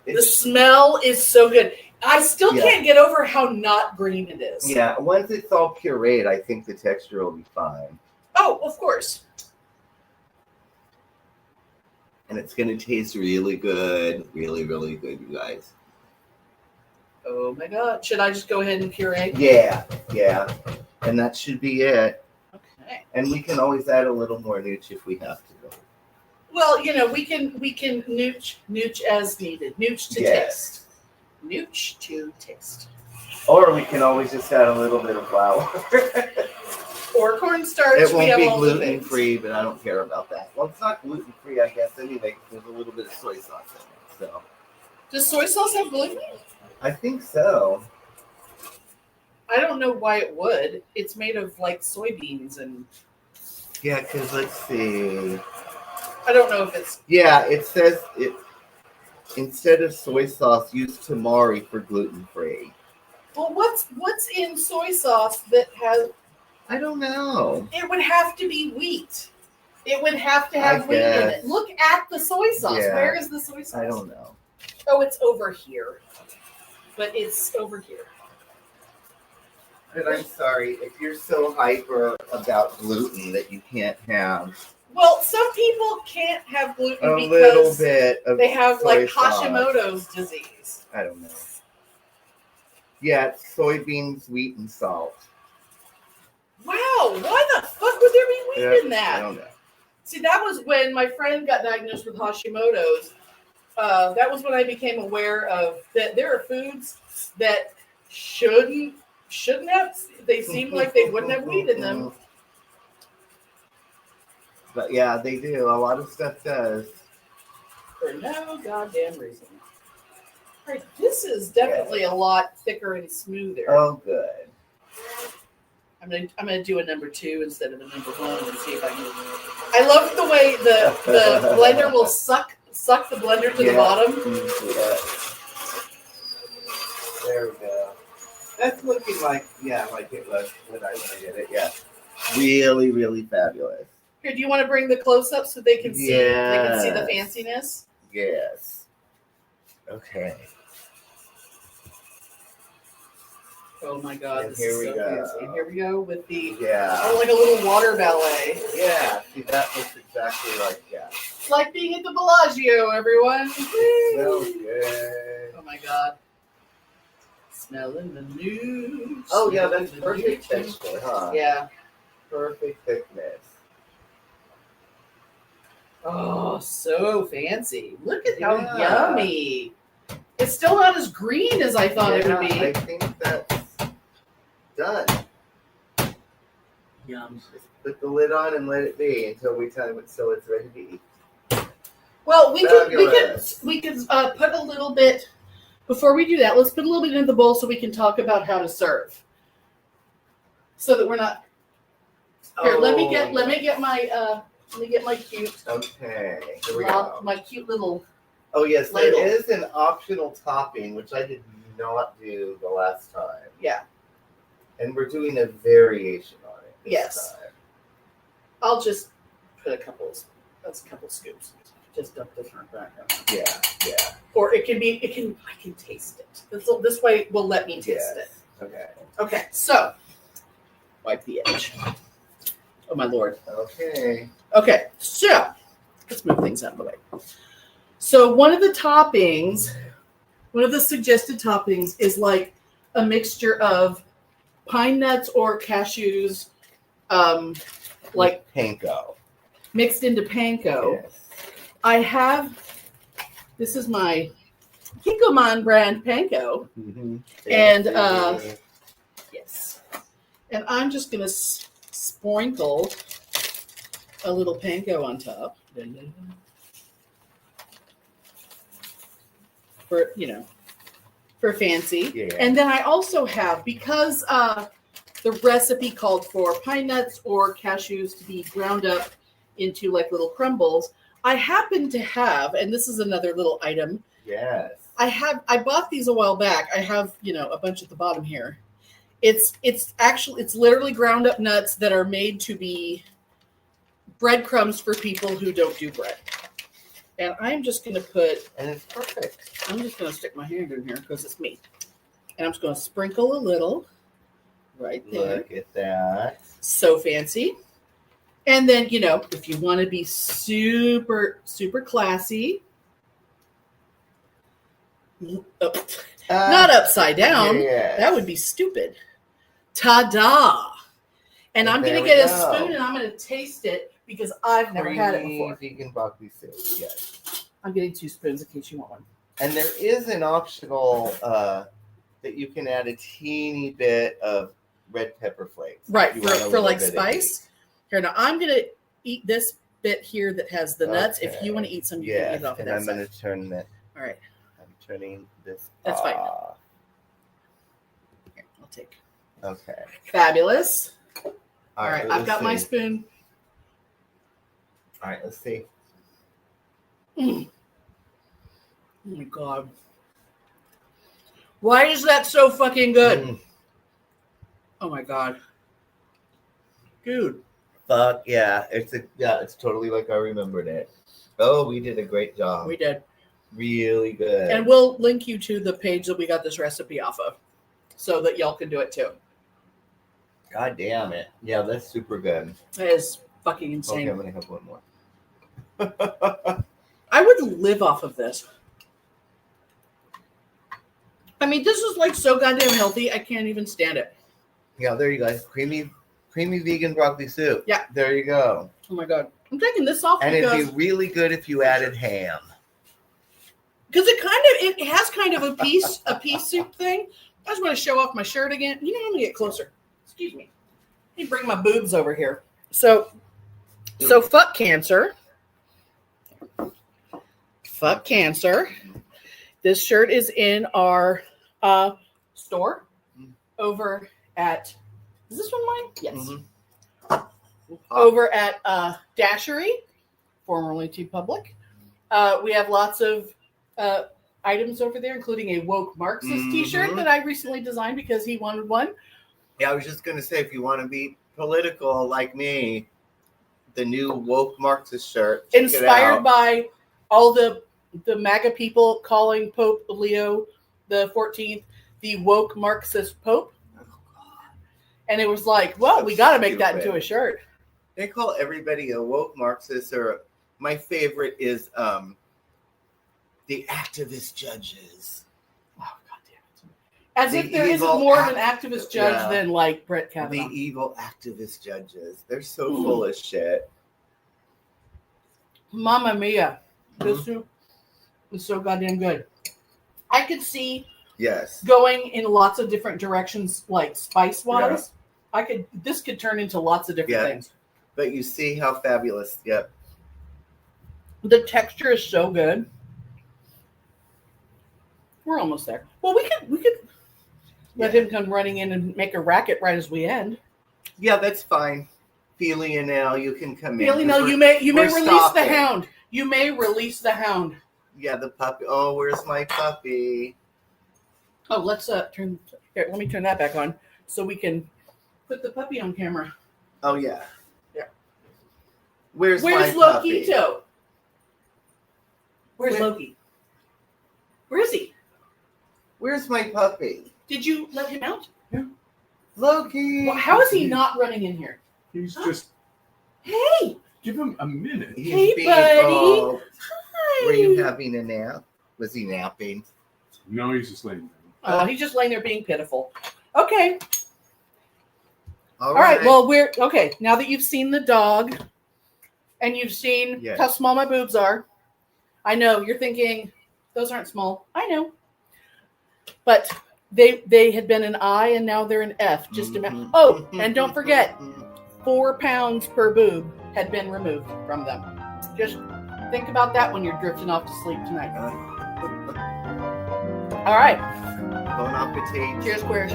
the smell is so good. I still can't get over how not green it is. Yeah, once it's all pureed, I think the texture will be fine. Oh, of course. And it's going to taste really good. Really, really good, you guys. Oh my God. Should I just go ahead and puree? Yeah. And that should be it. Okay. And we can always add a little more nooch if we have to. Well, we can nooch as needed. Nooch to taste. Nooch to taste. Or we can always just add a little bit of flour. Or cornstarch. It won't be gluten-free, but I don't care about that. Well, it's not gluten-free, I guess, anyway, because there's a little bit of soy sauce in it. So. Does soy sauce have gluten? I think so. I don't know why it would. It's made of, soybeans and... Yeah, because let's see. I don't know if it's... Yeah, it says it instead of soy sauce, use tamari for gluten-free. Well, what's in soy sauce that has... I don't know. It would have to be wheat. It would have to have wheat in it. Look at the soy sauce. Yeah. Where is the soy sauce? I don't know. Oh, it's over here. But it's over here. And I'm sorry if you're so hyper about gluten that you can't have. Well, some people can't have gluten a because little bit of they have like sauce. Hashimoto's disease. I don't know. Yeah, it's soybeans, wheat, and salt. Wow, why the fuck would there be wheat in that? I don't know. See, that was when my friend got diagnosed with Hashimoto's. That was when I became aware of that there are foods that shouldn't have. They seem like they wouldn't have wheat in them. But yeah, they do. A lot of stuff does. For no goddamn reason. All right, this is definitely a lot thicker and smoother. Oh, good. I'm gonna do a number 2 instead of a number 1 and see if I can. I love the way the blender will suck the blender to the bottom. Yeah. There we go. That's looking like it was when I did it. Yeah. Really, really fabulous. Here, do you want to bring the close up so they can see? They can see the fanciness. Yes. Okay. Oh my God! And this here is we so go. fancy. And here we go with the like a little water ballet. Yeah. See, that looks exactly like It's like being at the Bellagio, everyone. It smells good. Oh my God! Smelling the NOOCH. Oh yeah, that's perfect texture, huh? Yeah. Perfect thickness. Oh, so fancy. Look at how yummy. It's still not as green as I thought it would be. I think that's done. Yum. Just put the lid on and let it be until we time it so it's ready to eat. Well, we could put a little bit, before we do that, let's put a little bit in the bowl so we can talk about how to serve. So that we're not. Here, let me get my cute. Okay. Here we go. My cute little. Oh yes, ladle. There is an optional topping which I did not do the last time. Yeah. And we're doing a variation on it. Yes. Time. I'll just put a couple scoops. Just dump this in the background. Yeah. Or I can taste it. This way will let me taste it. Okay. So wipe the edge. Oh my Lord. Okay. So let's move things out of the way. So one of the suggested toppings is like a mixture of pine nuts or cashews, like panko mixed into panko. Yes. This is my Kikkoman brand panko, and yes, and I'm just gonna sprinkle a little panko on top. For fancy. Yeah. And then I also have, because the recipe called for pine nuts or cashews to be ground up into like little crumbles, I happen to have, and this is another little item. Yes. I bought these a while back. I have, a bunch at the bottom here. It's literally ground up nuts that are made to be breadcrumbs for people who don't do bread. And I'm just going to and it's perfect. I'm just going to stick my hand in here because it's me. And I'm just going to sprinkle a little right there. Look at that. So fancy. And then, if you want to be super, super classy, not upside down. Yes. That would be stupid. Ta-da. And I'm going to get a spoon and I'm going to taste it because I've never had it before. Vegan broccoli soup, yes. I'm getting 2 spoons in case you want one. And there is an optional that you can add a teeny bit of red pepper flakes. Right, for like spice. Here, now I'm going to eat this bit here that has the nuts. If you want to eat some, you can eat it off of that side. I'm going to turn that. All right. I'm turning this That's fine. Here, I'll take. Okay. Fabulous. All right, I've got my spoon. All right, let's see. Oh my God. Why is that so fucking good? Oh my God. Dude. Fuck yeah. It's totally like I remembered it. Oh, we did a great job. We did. Really good. And we'll link you to the page that we got this recipe off of so that y'all can do it too. God damn it. Yeah, that's super good. It is fucking insane. Okay, I'm going to have one more. I would live off of this. I mean, this is like so goddamn healthy. I can't even stand it. Yeah, there you go. Creamy vegan broccoli soup. Yeah. There you go. Oh my God. I'm taking this off and because... it'd be really good if you added ham. Because it has kind of a pea soup thing. I just want to show off my shirt again. You know, I'm going to get closer. Excuse me. Let me bring my boobs over here. So fuck cancer. Fuck cancer. This shirt is in our store over at, is this one mine? Yes. Mm-hmm. Over at Dashery, formerly TeePublic. We have lots of items over there, including a woke Marxist t-shirt that I recently designed because he wanted one. Yeah, I was just going to say, if you want to be political like me, the new woke Marxist shirt. Inspired by all the MAGA people calling Pope Leo the 14th the woke Marxist Pope. And it was like, well, we got to make that into a shirt. They call everybody a woke Marxist, or my favorite is the activist judges. Oh, God damn it. As if there isn't more of an activist judge than like Brett Kavanaugh. The evil activist judges. They're so full of shit. Mamma mia. This soup is so goddamn good. I could see going in lots of different directions, like spice-wise. Yeah. This could turn into lots of different things. But you see how fabulous. Yep. The texture is so good. We're almost there. Well, we could let him come running in and make a racket right as we end. Yeah, that's fine. Feely and Al, you can come in. Feely and Al, you may release the hound. You may release the hound. Yeah, the puppy. Oh, where's my puppy? Oh, let's turn. Here, let me turn that back on so we can put the puppy on camera. Oh yeah. Yeah. Where's my Loki? puppy? Where's Loki? Where is he? Where's my puppy? Did you let him out? Yeah. Loki. Well, how is he not running in here? He's just. Hey. Give him a minute. Hey, buddy. Hi. Were you having a nap? Was he napping? No, he's just laying there. Oh, he's just laying there being pitiful. Okay. All right. Well, okay. Now that you've seen the dog and you've seen how small my boobs are, I know you're thinking those aren't small. I know. But they had been an I and now they're an F. Just imagine. Oh, and don't forget, 4 pounds per boob had been removed from them. Just think about that when you're drifting off to sleep tonight. All right. Bon appetit. Cheers, queers.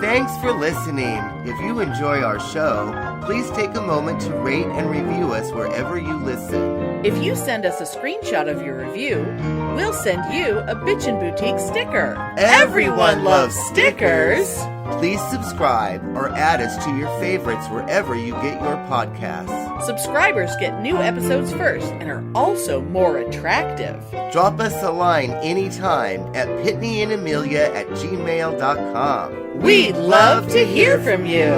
Thanks for listening. If you enjoy our show, please take a moment to rate and review us wherever you listen. If you send us a screenshot of your review, we'll send you a Bitchen Boutique sticker. Everyone loves stickers. Please subscribe or add us to your favorites wherever you get your podcasts. Subscribers get new episodes first and are also more attractive. Drop us a line anytime at PitneyAndAmelia@gmail.com. We'd love to hear from you.